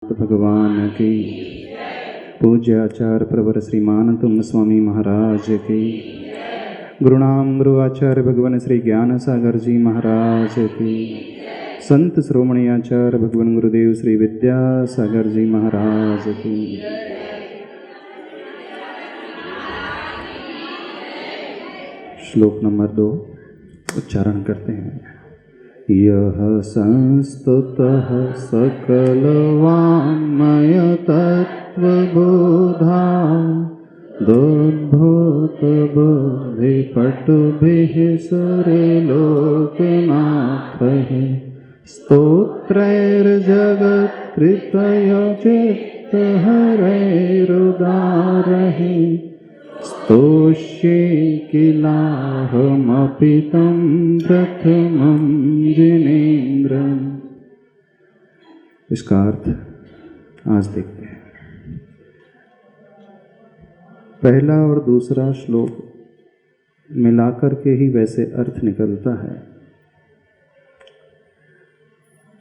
भगवान की। पूज्य आचार्य प्रवर श्रीमान तुंग स्वामी महाराज की। गुरुनाम गुरु आचार्य भगवान श्री ज्ञान सागर जी महाराज की। संत श्रोमणी आचार्य भगवान गुरुदेव श्री विद्यासागर जी महाराज की। श्लोक नंबर 2 उच्चारण करते हैं। यह संस्तुतः सकलवाङ्मय तत्त्वबोधा दोद्भूतबुद्धिपटुभिः सुरलोकनाथैः स्तोत्रैर्जगत्कृतयचित्तहरैरुदारैः स्तोष्ये किलाहमपि तं प्रथमं जिनेन्द्रम्। इसका अर्थ आज देखते हैं। पहला और दूसरा श्लोक मिलाकर के ही वैसे अर्थ निकलता है।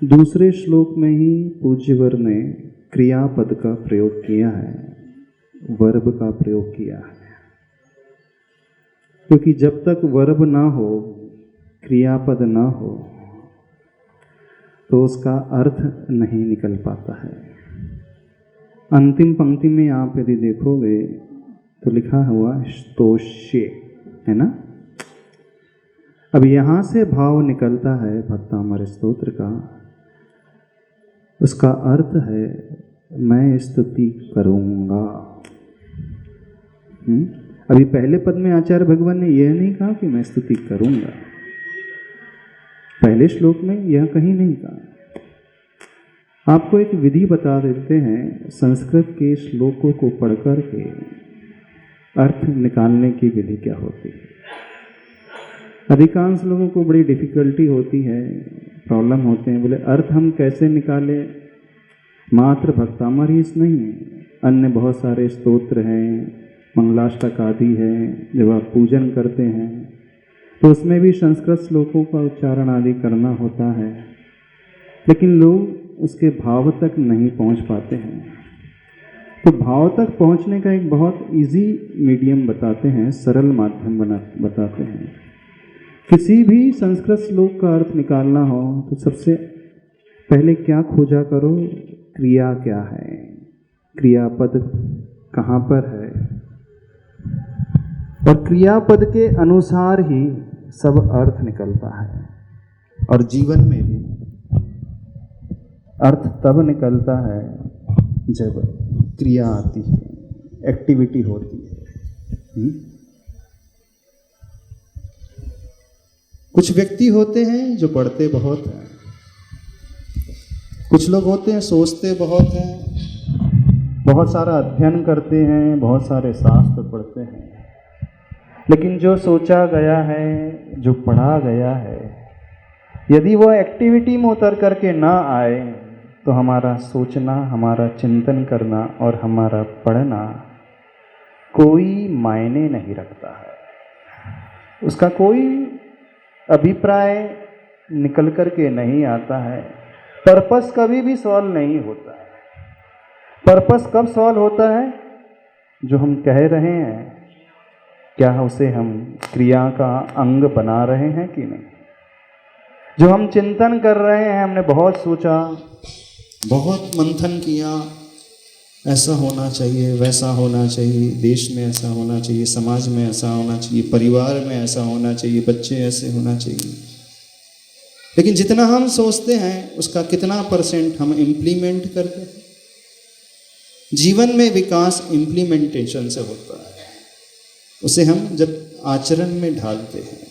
दूसरे श्लोक में ही पूज्यवर ने क्रियापद का प्रयोग किया है, वर्ब का प्रयोग किया है, क्योंकि जब तक वर्ब ना हो, क्रियापद ना हो, तो उसका अर्थ नहीं निकल पाता है। अंतिम पंक्ति में आप यदि देखोगे तो लिखा हुआ स्तोष्ये, है ना। अब यहाँ से भाव निकलता है भक्तामर स्तोत्र का, उसका अर्थ है मैं स्तुति करूँगा। अभी पहले पद में आचार्य भगवान ने यह नहीं कहा कि मैं स्तुति करूँगा, पहले श्लोक में यह कहीं नहीं कहा। आपको एक विधि बता देते हैं, संस्कृत के श्लोकों को पढ़कर के अर्थ निकालने की विधि क्या होती है। अधिकांश लोगों को बड़ी डिफिकल्टी होती है, प्रॉब्लम होते हैं, बोले अर्थ हम कैसे निकालें। मात्र भक्तामर ही नहीं है, अन्य बहुत सारे स्तोत्र हैं, मंगलाष्टक आदि है, जब आप पूजन करते हैं तो उसमें भी संस्कृत श्लोकों का उच्चारण आदि करना होता है, लेकिन लोग उसके भाव तक नहीं पहुंच पाते हैं। तो भाव तक पहुंचने का एक बहुत इजी मीडियम बताते हैं, सरल माध्यम बताते हैं। किसी भी संस्कृत श्लोक का अर्थ निकालना हो तो सबसे पहले क्या खोजा करो, क्रिया क्या है, क्रियापद कहाँ पर है, और क्रियापद के अनुसार ही सब अर्थ निकलता है। और जीवन में भी अर्थ तब निकलता है जब क्रिया आती है, एक्टिविटी होती है। कुछ व्यक्ति होते हैं जो पढ़ते बहुत हैं, कुछ लोग होते हैं सोचते बहुत हैं, बहुत सारा अध्ययन करते हैं, बहुत सारे शास्त्र पढ़ते हैं, लेकिन जो सोचा गया है, जो पढ़ा गया है, यदि वह एक्टिविटी में उतर करके ना आए तो हमारा सोचना, हमारा चिंतन करना और हमारा पढ़ना कोई मायने नहीं रखता है। उसका कोई अभिप्राय निकल करके नहीं आता है। पर्पस कभी भी सॉल्व नहीं होता है। पर्पस कब सॉल्व होता है, जो हम कह रहे हैं क्या उसे हम क्रिया का अंग बना रहे हैं कि नहीं। जो हम चिंतन कर रहे हैं, हमने बहुत सोचा, बहुत मंथन किया, ऐसा होना चाहिए, वैसा होना चाहिए, देश में ऐसा होना चाहिए, समाज में ऐसा होना चाहिए, परिवार में ऐसा होना चाहिए, बच्चे ऐसे होना चाहिए, लेकिन जितना हम सोचते हैं उसका कितना % हम इम्प्लीमेंट करते हैं। जीवन में विकास इम्प्लीमेंटेशन से होता है। उसे हम जब आचरण में ढालते हैं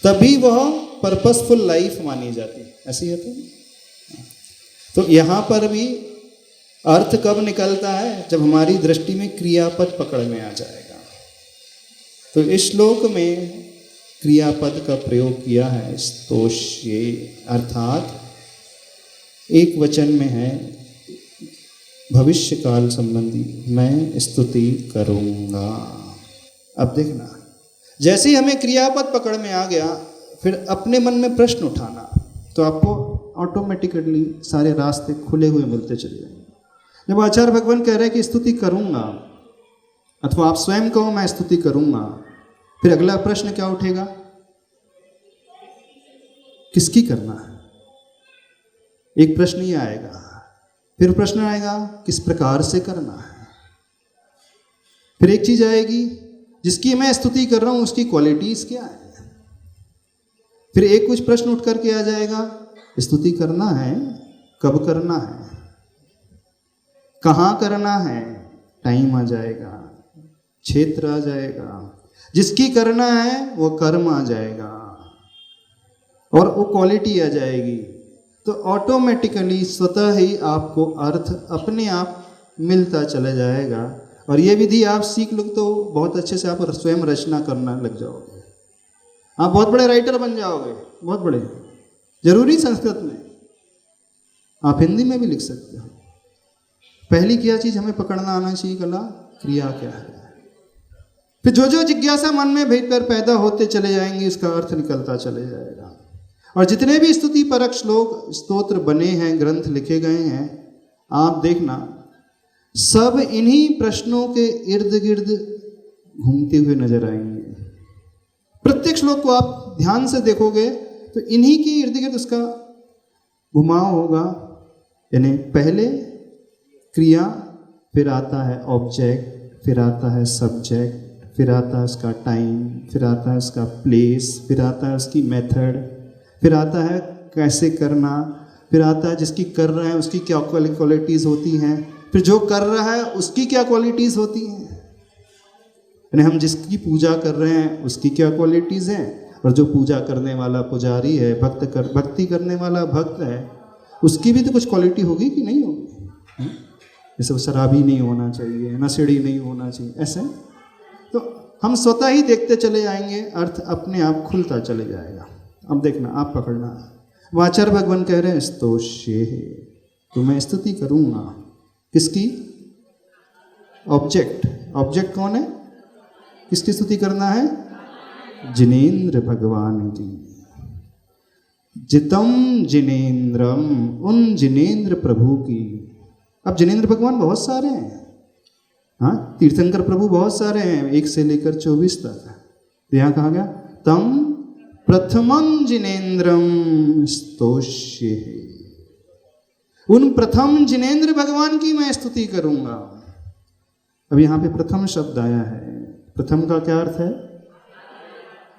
तभी वह पर्पसफुल लाइफ मानी जाती है। ऐसी है तो यहाँ पर भी अर्थ कब निकलता है, जब हमारी दृष्टि में क्रियापद पकड़ में आ जाएगा। तो इस श्लोक में क्रियापद का प्रयोग किया है स्तोष्ये, अर्थात एक वचन में है भविष्य काल संबंधी, मैं स्तुति करूँगा। अब देखना, जैसे ही हमें क्रियापद पकड़ में आ गया, फिर अपने मन में प्रश्न उठाना, तो आपको ऑटोमेटिकली सारे रास्ते खुले हुए मिलते चले जाएंगे। जब आचार्य भगवान कह रहे हैं कि स्तुति करूंगा, अथवा आप स्वयं कहो मैं स्तुति करूंगा, फिर अगला प्रश्न क्या उठेगा? किसकी करना है? एक प्रश्न ये आएगा। फिर प्रश्न आएगा किस प्रकार से करना है। फिर एक चीज आएगी, जिसकी मैं स्तुति कर रहा हूं उसकी क्वालिटीज क्या है। फिर एक कुछ प्रश्न उठ करके आ जाएगा, स्तुति करना है, कब करना है, कहां करना है, टाइम आ जाएगा, क्षेत्र आ जाएगा, जिसकी करना है वो कर्म आ जाएगा और वो क्वालिटी आ जाएगी। तो ऑटोमेटिकली स्वतः ही आपको अर्थ अपने आप मिलता चला जाएगा। और ये विधि आप सीख लो तो बहुत अच्छे से आप स्वयं रचना करना लग जाओगे। आप बहुत बड़े राइटर बन जाओगे, बहुत बड़े। जरूरी संस्कृत में, आप हिंदी में भी लिख सकते हो। पहली क्या चीज हमें पकड़ना आना चाहिए? कला, क्रिया क्या है। फिर जो जो जिज्ञासा मन में भीतर पैदा होते चले जाएंगे, इसका अर्थ निकलता चले जाएगा। और जितने भी स्तुति परक श्लोक स्तोत्र बने हैं, ग्रंथ लिखे गए हैं, आप देखना सब इन्हीं प्रश्नों के इर्द गिर्द घूमते हुए नजर आएंगे। प्रत्येक श्लोक को आप ध्यान से देखोगे तो इन्हीं के इर्द गिर्द उसका घुमाव होगा। यानी पहले क्रिया, फिर आता है ऑब्जेक्ट, फिर आता है सब्जेक्ट, फिर आता है उसका टाइम, फिर आता है उसका प्लेस, फिर आता है उसकी मेथड, फिर आता है कैसे करना, फिर आता है जिसकी कर रहा है उसकी क्या क्वालिटीज़ होती हैं, फिर जो कर रहा है उसकी क्या क्वालिटीज़ होती हैं। यानी हम जिसकी पूजा कर रहे हैं उसकी क्या क्वालिटीज़ हैं, और जो पूजा करने वाला पुजारी है, भक्ति करने वाला भक्त है, उसकी भी तो कुछ क्वालिटी होगी कि नहीं होगी। जैसे शराबी नहीं होना चाहिए, नशेड़ी नहीं होना चाहिए, ऐसे तो हम स्वतः ही देखते चले जाएंगे, अर्थ अपने आप खुलता चले जाएगा। अब देखना, आप पकड़ना। आचार्य भगवान कह रहे हैं स्तोष्ये, तो मैं स्तुति करूंगा। किसकी? ऑब्जेक्ट। ऑब्जेक्ट कौन है? किसकी स्तुति करना है? जिनेंद्र भगवान की। जितम जिनेंद्रम, उन जिनेंद्र प्रभु की। अब जिनेंद्र भगवान बहुत सारे हैं, हाँ, तीर्थंकर प्रभु बहुत सारे हैं, 1 से लेकर 24 तक। तो यहाँ कहा गया तम प्रथमं जिनेंद्रम स्तोष्ये, उन प्रथम जिनेंद्र भगवान की मैं स्तुति करूंगा। अब यहाँ पे प्रथम शब्द आया है। प्रथम का क्या अर्थ है?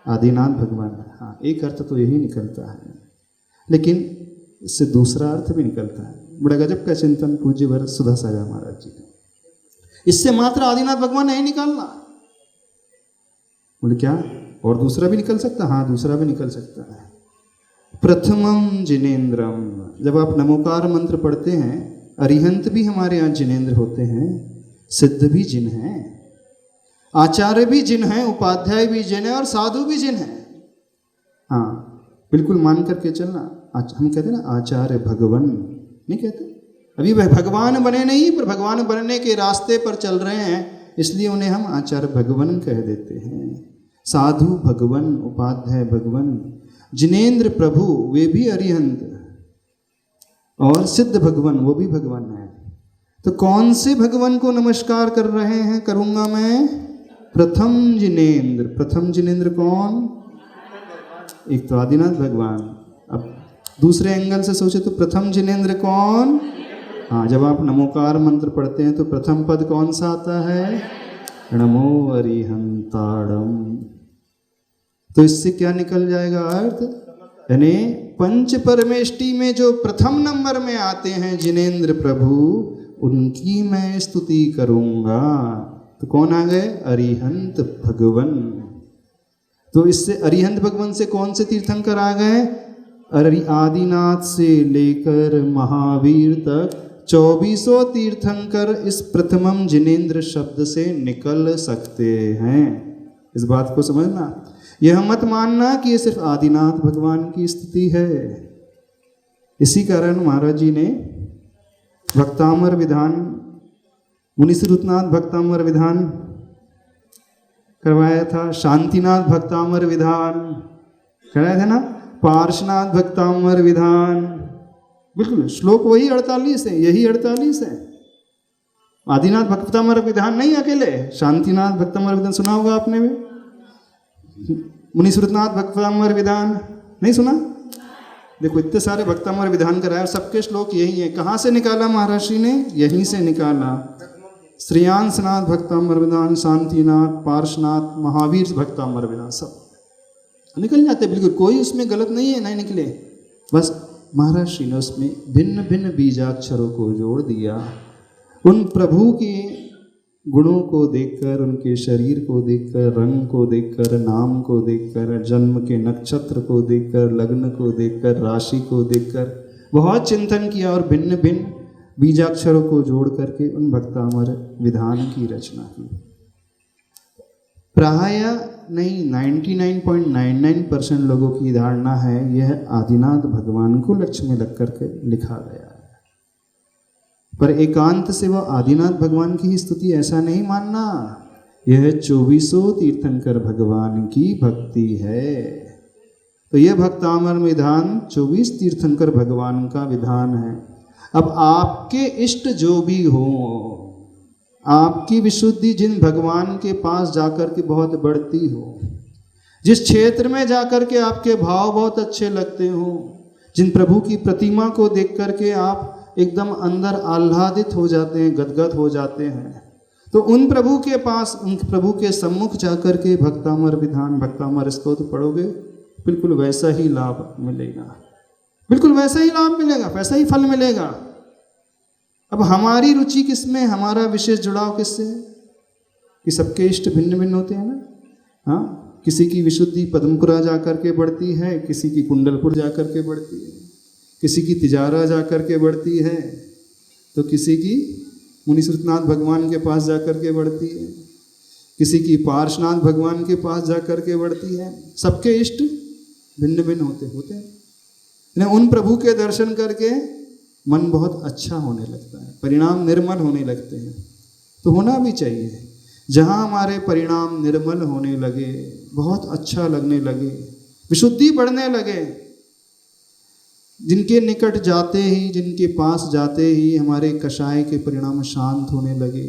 आदिनाथ भगवान। हाँ, एक अर्थ तो यही निकलता है, लेकिन इससे दूसरा अर्थ भी निकलता है। बड़ा गजब का चिंतन पूज्य भरत सुधा सागर महाराज जी का। इससे मात्र आदिनाथ भगवान नहीं निकालना। बोले क्या और दूसरा भी निकल सकता? हाँ, दूसरा भी निकल सकता है। प्रथमम जिनेंद्रम, जब आप नमोकार मंत्र पढ़ते हैं, अरिहंत भी हमारे यहाँ जिनेंद्र होते हैं, सिद्ध भी जिन हैं, आचार्य भी जिन हैं, उपाध्याय भी जिन हैं, और साधु भी जिन हैं। हाँ, बिल्कुल मान करके चलना। हम कहते हैं ना आचार्य भगवान, नहीं कहते? अभी वह भगवान बने नहीं, पर भगवान बनने के रास्ते पर चल रहे हैं, इसलिए उन्हें हम आचार्य भगवान कह देते हैं। साधु भगवान, उपाध्याय भगवान, जिनेंद्र प्रभु वे भी अरिहंत, और सिद्ध भगवान वो भी भगवान है। तो कौन से भगवान को नमस्कार कर रहे हैं? करूंगा मैं प्रथम जिनेंद्र। प्रथम जिनेंद्र कौन? एक तो आदिनाथ भगवान। अब दूसरे एंगल से सोचे तो प्रथम जिनेंद्र कौन? हाँ, जब आप नमोकार मंत्र पढ़ते हैं तो प्रथम पद कौन सा आता है? नमो अरिहंताड़म। तो इससे क्या निकल जाएगा अर्थ? यानी पंच परमेष्टि में जो प्रथम नंबर में आते हैं जिनेंद्र प्रभु, उनकी मैं स्तुति करूंगा। तो कौन आ गए? अरिहंत भगवान। तो इससे अरिहंत भगवान से कौन से तीर्थंकर आ गए? आदिनाथ से लेकर महावीर तक 24 तीर्थंकर इस प्रथमम जिनेंद्र शब्द से निकल सकते हैं। इस बात को समझना। यह मत मानना कि ये सिर्फ आदिनाथ भगवान की स्तुति है। इसी कारण महाराज जी ने भक्तामर विधान, मुनिश्रुतनाथ भक्तामर विधान करवाया था, शांतिनाथ भक्तामर विधान कराया था ना, पार्श्वनाथ भक्तामर विधान। बिल्कुल श्लोक वही 48 है, यही 48 है। आदिनाथ भक्तामर विधान नहीं अकेले, शांतिनाथ भक्तामर विधान सुना होगा आपने भी, मुनीश्वरनाथ भक्तामर विधान नहीं सुना? देखो इतने सारे भक्तामर विधान कराए और सबके श्लोक यही है। कहाँ से निकाला महर्षि ने? यहीं से निकाला। श्रेयांसनाथ भक्तामर विधान, शांतिनाथ, पार्श्वनाथ, महावीर भक्तामर विधान, सब निकल जाते बिल्कुल, कोई उसमें गलत नहीं है, नहीं निकले। बस महर्षि ने उसमें भिन्न भिन्न बीजाक्षरों को जोड़ दिया। उन प्रभु के गुणों को देखकर, उनके शरीर को देखकर, रंग को देखकर, नाम को देखकर, जन्म के नक्षत्र को देखकर, लग्न को देखकर, राशि को देखकर बहुत चिंतन किया और भिन्न भिन्न बीजाक्षरों को जोड़ करके उन भक्तामर विधान की रचना की। प्राय नहीं 99.99% लोगों की धारणा है यह आदिनाथ भगवान को लक्ष्य में लग करके लिखा गया है, पर एकांत से वह आदिनाथ भगवान की ही स्तुति ऐसा नहीं मानना। यह 2400 तीर्थंकर भगवान की भक्ति है। तो यह भक्तामर विधान 24 तीर्थंकर भगवान का विधान है। अब आपके इष्ट जो भी हो, आपकी विशुद्धि जिन भगवान के पास जाकर के बहुत बढ़ती हो, जिस क्षेत्र में जाकर के आपके भाव बहुत अच्छे लगते हो, जिन प्रभु की प्रतिमा को देख करके आप एकदम अंदर आह्लादित हो जाते हैं, गदगद हो जाते हैं, तो उन प्रभु के पास, उन प्रभु के सम्मुख जाकर के भक्तामर विधान, भक्तामर स्तोत्र पढ़ोगे, बिल्कुल वैसा ही लाभ मिलेगा, बिल्कुल वैसा ही लाभ मिलेगा, वैसा ही फल मिलेगा। अब हमारी रुचि किसमें, हमारा विशेष जुड़ाव किससे है? कि सबके इष्ट भिन्न भिन्न होते हैं ना। हाँ, किसी की विशुद्धि पद्मपुरा जाकर के बढ़ती है, किसी की कुंडलपुर जाकर के बढ़ती है, किसी की तिजारा जाकर के बढ़ती है, तो किसी की मुनीश्वरनाथ भगवान के पास जाकर के बढ़ती है, किसी की पार्श्वनाथ भगवान के पास जाकर के बढ़ती है। सबके इष्ट भिन्न भिन्न होते हैं। उन प्रभु के दर्शन करके मन बहुत अच्छा होने लगता है, परिणाम निर्मल होने लगते हैं। तो होना भी चाहिए। जहाँ हमारे परिणाम निर्मल होने लगे, बहुत अच्छा लगने लगे, विशुद्धि बढ़ने लगे, जिनके निकट जाते ही, जिनके पास जाते ही हमारे कषाय के परिणाम शांत होने लगे,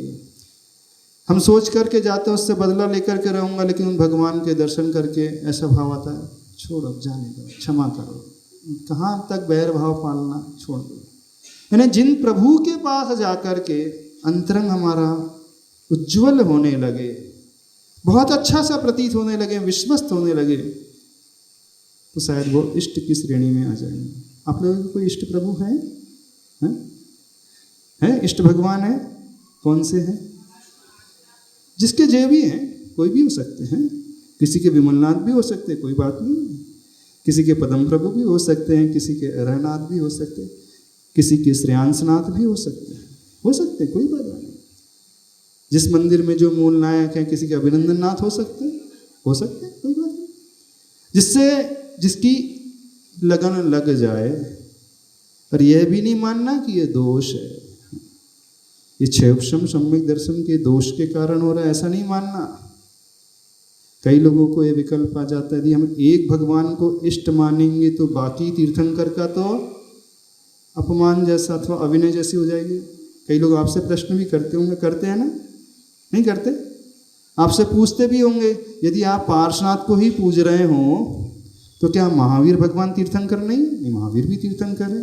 हम सोच करके जाते हैं उससे बदला लेकर के रहूँगा, लेकिन उन भगवान के दर्शन करके ऐसा भाव आता है, छोड़ो, जाने दो, क्षमा करो, कहाँ तक बैर भाव पालना, छोड़ दो। यानी जिन प्रभु के पास जाकर के अंतरंग हमारा उज्ज्वल होने लगे, बहुत अच्छा सा प्रतीत होने लगे, विश्वस्त होने लगे, तो शायद वो इष्ट की श्रेणी में आ जाएंगे। आप लोगों को कोई इष्ट प्रभु है? इष्ट भगवान है? कौन से हैं? जिसके जय भी हैं, कोई भी हो सकते हैं, किसी के विमलनाथ भी हो सकते हैं, कोई बात नहीं, किसी के पद्म प्रभु भी हो सकते हैं, किसी के अरहनाथ भी हो सकते हैं, किसी के श्रेयांसनाथ भी हो सकते हैं, कोई बात नहीं। जिस मंदिर में जो मूल नायक है, किसी के अभिनंदन नाथ हो सकते हैं, कोई बात नहीं। जिसकी लगन लग जाए, पर यह भी नहीं मानना कि यह दोष है, ये क्षेपशम सम्यक दर्शन के दोष के कारण हो रहा है, ऐसा नहीं मानना। कई लोगों को ये विकल्प आ जाता है, यदि हम एक भगवान को इष्ट मानेंगे तो बाकी तीर्थंकर का तो अपमान जैसा अथवा अविनय जैसी हो जाएगी। कई लोग आपसे प्रश्न भी करते होंगे, करते हैं ना? नहीं करते? आपसे पूछते भी होंगे, यदि आप पार्श्वनाथ को ही पूज रहे हो तो क्या महावीर भगवान तीर्थंकर नहीं? महावीर भी तीर्थंकर है।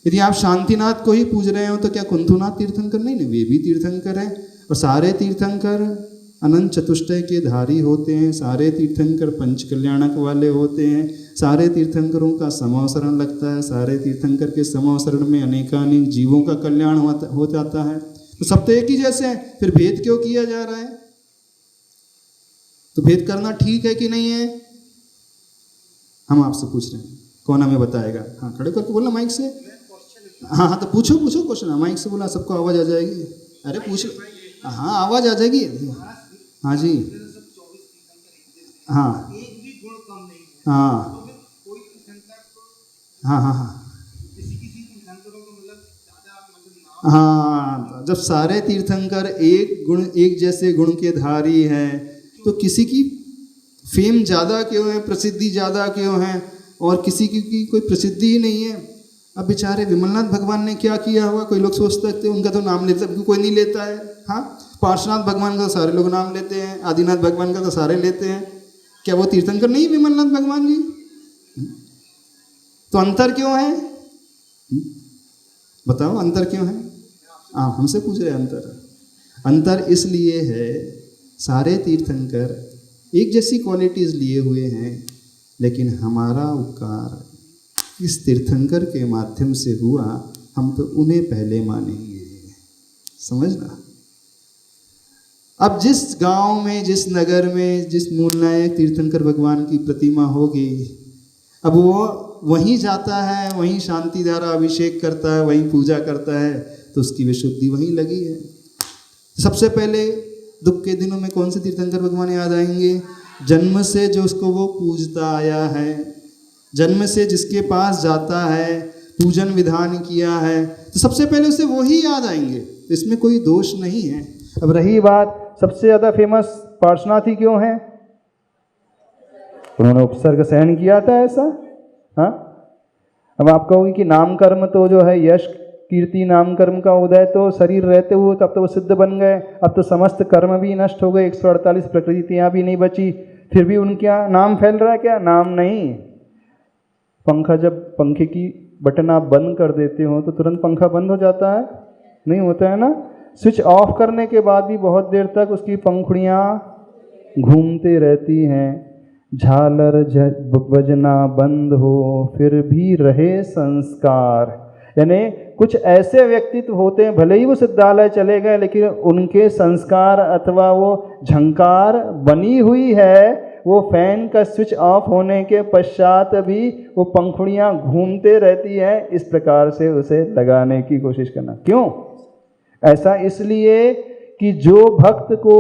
यदि आप शांतिनाथ को ही पूज रहे हो तो क्या कुंथुनाथ तीर्थंकर नहीं? वे भी तीर्थंकर है। और सारे तीर्थंकर अनंत चतुष्टय के धारी होते हैं, सारे तीर्थंकर पंच कल्याणक वाले होते हैं, सारे तीर्थंकरों का समावसरण लगता है, सारे तीर्थंकर के समावसरण में अनेकानेक जीवों का कल्याण हो जाता है। तो सब तो एक ही जैसे हैं, फिर भेद क्यों किया जा रहा है? तो भेद करना ठीक है कि नहीं है? हम आपसे पूछ रहे हैं, कौन हमें बताएगा? हाँ, खड़े करके बोलना माइक से। हाँ, तो पूछो क्वेश्चन, माइक से बोला, सबको आवाज़ आ जाएगी। अरे पूछ, हाँ आवाज़ आ जाएगी। हाँ जी, हाँ हाँ हाँ हाँ हाँ हाँ। जब सारे तीर्थंकर एक जैसे गुण के धारी हैं, तो किसी की फेम ज़्यादा क्यों है, प्रसिद्धि ज़्यादा क्यों है, और किसी की कोई प्रसिद्धि ही नहीं है। अब बेचारे विमलनाथ भगवान ने क्या किया होगा, कोई लोग सोचते थे उनका तो नाम लेते, कोई नहीं लेता है। हाँ, पार्श्वनाथ भगवान का तो सारे लोग नाम लेते हैं, आदिनाथ भगवान का तो सारे लेते हैं। क्या वो तीर्थंकर नहीं विमलनाथ भगवान जी? तो अंतर क्यों है? बताओ अंतर क्यों है? आप हमसे पूछ रहे हैं अंतर इसलिए है, सारे तीर्थंकर एक जैसी क्वालिटीज लिए हुए हैं, लेकिन हमारा उपकार इस तीर्थंकर के माध्यम से हुआ, हम तो उन्हें पहले मानेंगे। समझना। अब जिस गांव में, जिस नगर में, जिस मूलनायक तीर्थंकर भगवान की प्रतिमा होगी, अब वो वहीं जाता है, वहीं शांति धारा अभिषेक करता है, वहीं पूजा करता है, तो उसकी विशुद्धि वहीं लगी है। सबसे पहले दुख के दिनों में कौन से तीर्थंकर भगवान याद आएंगे? जन्म से जो उसको वो पूजता आया है, जन्म से जिसके पास जाता है, पूजन विधान किया है, तो सबसे पहले उसे वो ही याद आएंगे। तो इसमें कोई दोष नहीं है। अब रही बात, सबसे ज़्यादा फेमस पार्श्वनाथ ही क्यों है? उन्होंने उपसर्ग सहन किया था ऐसा। हाँ, अब आप कहोगे कि नाम कर्म तो जो है यश कीर्ति नाम कर्म का उदय तो शरीर रहते हुए तब तो वो सिद्ध बन गए, अब तो समस्त कर्म भी नष्ट हो गए, 148 प्रकृतियाँ भी नहीं बची, फिर भी उनका नाम फैल रहा है क्या? नाम नहीं। पंखा, जब पंखे की बटन आप बंद कर देते हो तो तुरंत पंखा बंद हो जाता है? नहीं होता है ना। स्विच ऑफ करने के बाद भी बहुत देर तक उसकी पंखुड़ियाँ घूमते रहती हैं। झालर बजना बंद हो फिर भी रहे संस्कार, यानी कुछ ऐसे व्यक्तित्व होते हैं, भले ही वो सिद्धालय चले गए, लेकिन उनके संस्कार अथवा वो झंकार बनी हुई है। वो फैन का स्विच ऑफ होने के पश्चात भी वो पंखुड़ियाँ घूमते रहती है। इस प्रकार से उसे लगाने की कोशिश करना। क्यों ऐसा? इसलिए कि जो भक्त को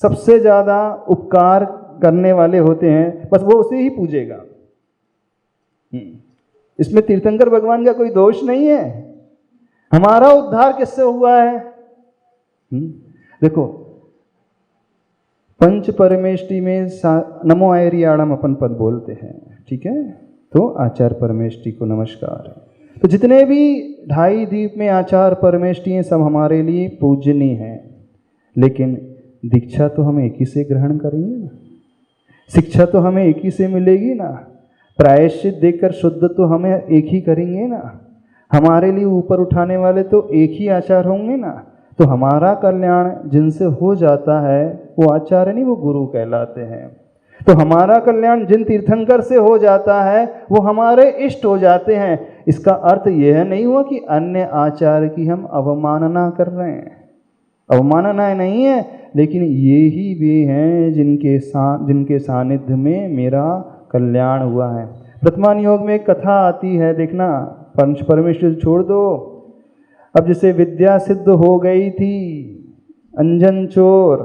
सबसे ज़्यादा उपकार करने वाले होते हैं, बस वो उसे ही पूजेगा। इसमें तीर्थंकर भगवान का कोई दोष नहीं है। हमारा उद्धार किससे हुआ है? देखो, पंच परमेष्टि में नमो आयरियाणम अपन पद बोलते हैं, ठीक है? तो आचार्य परमेष्टि को नमस्कार है। तो जितने भी 2.5 द्वीप में आचार्य परमेष्टि हैं, सब हमारे लिए पूजनीय हैं, लेकिन दीक्षा तो हम एक ही से ग्रहण करेंगे ना, शिक्षा तो हमें एक ही से मिलेगी ना, प्रायश्चित देकर शुद्ध तो हमें एक ही करेंगे ना, हमारे लिए ऊपर उठाने वाले तो एक ही आचार्य होंगे ना। तो हमारा कल्याण जिनसे हो जाता है वो आचार्य नहीं, वो गुरु कहलाते हैं। तो हमारा कल्याण जिन तीर्थंकर से हो जाता है वो हमारे इष्ट हो जाते हैं। इसका अर्थ यह नहीं हुआ कि अन्य आचार्य की हम अवमानना कर रहे हैं, अवमानना नहीं है, लेकिन ये ही वे हैं जिनके सानिध्य में मेरा कल्याण हुआ है। वर्तमान योग में एक कथा आती है, देखना, पंच परमेश्वर छोड़ दो। अब जैसे विद्या सिद्ध हो गई थी, अंजन चोर,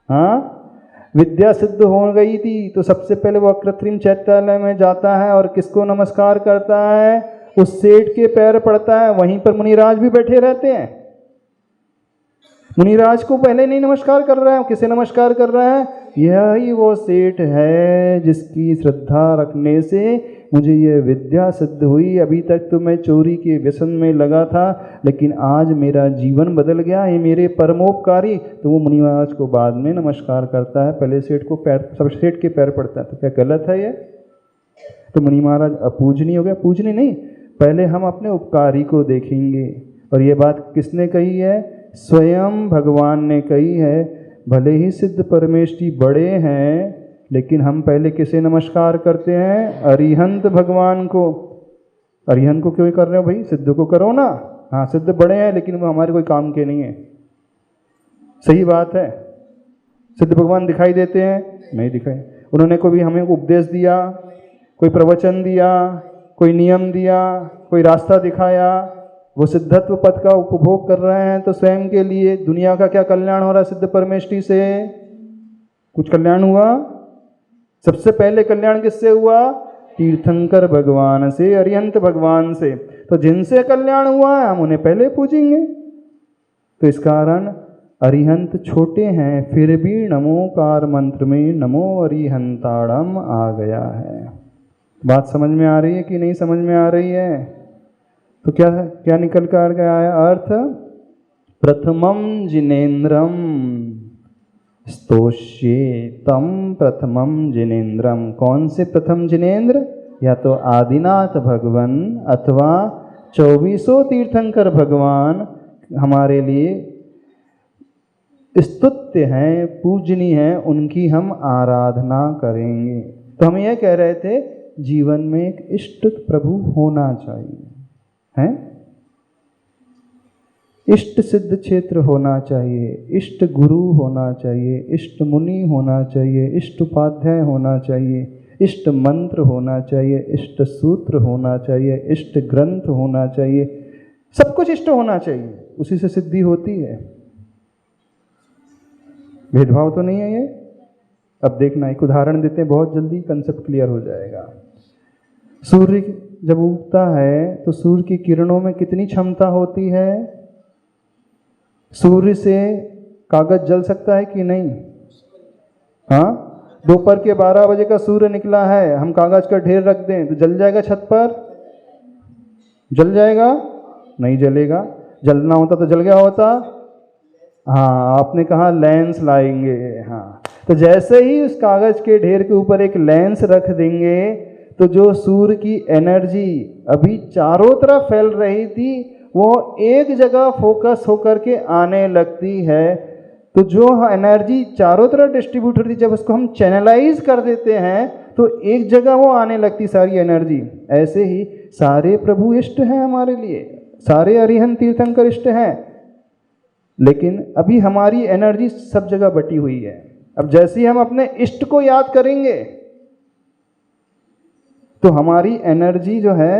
हाँ, विद्या सिद्ध हो गई थी, तो सबसे पहले वो कृत्रिम चैत्यालय में जाता है और किसको नमस्कार करता है? उस सेठ के पैर पड़ता है। वहीं पर मुनिराज भी बैठे रहते हैं। मुनिराज को पहले नहीं नमस्कार कर रहा है, किसे नमस्कार कर रहा है? यही वो सेठ है जिसकी श्रद्धा रखने से मुझे ये विद्या सिद्ध हुई। अभी तक तो मैं चोरी के व्यसन में लगा था, लेकिन आज मेरा जीवन बदल गया, ये मेरे परमोपकारी। तो वो मुनिराज को बाद में नमस्कार करता है, पहले सेठ को सब सेठ के पैर पड़ता है। तो क्या गलत है ये? तो मुनि महाराज अपूजनीय हो गया? पूजनीय नहीं, पहले हम अपने उपकारी को देखेंगे। और ये बात किसने कही है? स्वयं भगवान ने कही है। भले ही सिद्ध परमेष्टि बड़े हैं, लेकिन हम पहले किसे नमस्कार करते हैं? अरिहंत भगवान को। अरिहंत को क्यों कर रहे हो भाई? सिद्ध को करो ना। हाँ, सिद्ध बड़े हैं लेकिन वो हमारे कोई काम के नहीं है। सही बात है। सिद्ध भगवान दिखाई देते हैं? नहीं दिखाई। उन्होंने कोई हमें उपदेश दिया, कोई प्रवचन दिया, कोई नियम दिया, कोई रास्ता दिखाया? वो सिद्धत्व पद का उपभोग कर रहे हैं, तो स्वयं के लिए दुनिया का क्या कल्याण हो रहा है? सिद्ध परमेष्टि से कुछ कल्याण हुआ? सबसे पहले कल्याण किससे हुआ? तीर्थंकर भगवान से, अरिहंत भगवान से। तो जिनसे कल्याण हुआ है हम उन्हें पहले पूजेंगे। तो इस कारण अरिहंत छोटे हैं, फिर भी नमोकार मंत्र में नमो अरिहंताड़म आ गया है। बात समझ में आ रही है कि नहीं समझ में आ रही है? तो क्या क्या निकल कर गया है अर्थ? प्रथमम जिनेन्द्रम स्तोष्ये तम प्रथमम जिनेन्द्रम। कौन से प्रथम जिनेन्द्र? या तो आदिनाथ भगवान अथवा 24 तीर्थंकर भगवान हमारे लिए स्तुत्य हैं, पूजनीय हैं, उनकी हम आराधना करेंगे। तो हम यह कह रहे थे जीवन में एक इष्ट प्रभु होना चाहिए, हैं? इष्ट सिद्ध क्षेत्र होना चाहिए, इष्ट गुरु होना चाहिए, इष्ट मुनि होना चाहिए, इष्ट उपाध्याय होना चाहिए, इष्ट मंत्र होना चाहिए, इष्ट सूत्र होना चाहिए, इष्ट ग्रंथ होना चाहिए, सब कुछ इष्ट होना चाहिए, उसी से सिद्धि होती है। भेदभाव तो नहीं है ये। अब देखना, एक उदाहरण देते हैं, बहुत जल्दी कंसेप्ट क्लियर हो जाएगा। सूर्य जब उगता है तो सूर्य की किरणों में कितनी क्षमता होती है? सूर्य से कागज जल सकता है कि नहीं? हाँ, दोपहर के 12 बजे का सूर्य निकला है, हम कागज का ढेर रख दें तो जल जाएगा? छत पर जल जाएगा? नहीं जलेगा। जलना होता तो जल गया होता। हाँ, आपने कहा लेंस लाएंगे। हाँ, तो जैसे ही उस कागज के ढेर के ऊपर एक लेंस रख देंगे तो जो सूर्य की एनर्जी अभी चारों तरफ फैल रही थी वो एक जगह फोकस होकर के आने लगती है। तो जो एनर्जी चारों तरफ डिस्ट्रीब्यूट होती, जब उसको हम चैनलाइज कर देते हैं तो एक जगह वो आने लगती सारी एनर्जी। ऐसे ही सारे प्रभु इष्ट हैं हमारे लिए, सारे अरिहंत तीर्थंकर इष्ट हैं, लेकिन अभी हमारी एनर्जी सब जगह बटी हुई है। अब जैसे ही हम अपने इष्ट को याद करेंगे तो हमारी एनर्जी जो है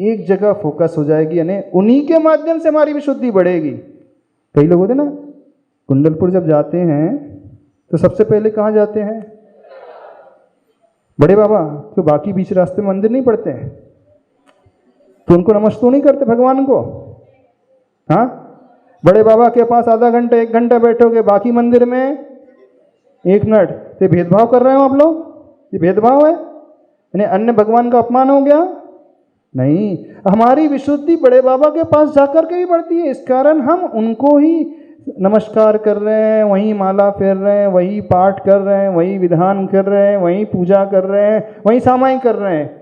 एक जगह फोकस हो जाएगी, यानी उन्हीं के माध्यम से हमारी विशुद्धि बढ़ेगी। कई लोग होते ना, कुंडलपुर जब जाते हैं तो सबसे पहले कहाँ जाते हैं? बड़े बाबा। तो बाकी बीच रास्ते में मंदिर नहीं पड़ते हैं तो उनको नमस्ते नहीं करते भगवान को? हाँ, बड़े बाबा के पास आधा घंटा 1 घंटा बैठोगे, बाकी मंदिर में 1 मिनट। तो भेदभाव कर रहे हो आप लोग? ये भेदभाव है, यानी अन्य भगवान का अपमान हो गया? नहीं, हमारी विशुद्धि बड़े बाबा के पास जाकर के ही बढ़ती है। इस कारण हम उनको ही नमस्कार कर रहे हैं, वही माला फेर रहे हैं, वही पाठ कर रहे हैं, वही विधान कर रहे हैं, वही पूजा कर रहे हैं, वही सामायिक कर रहे हैं।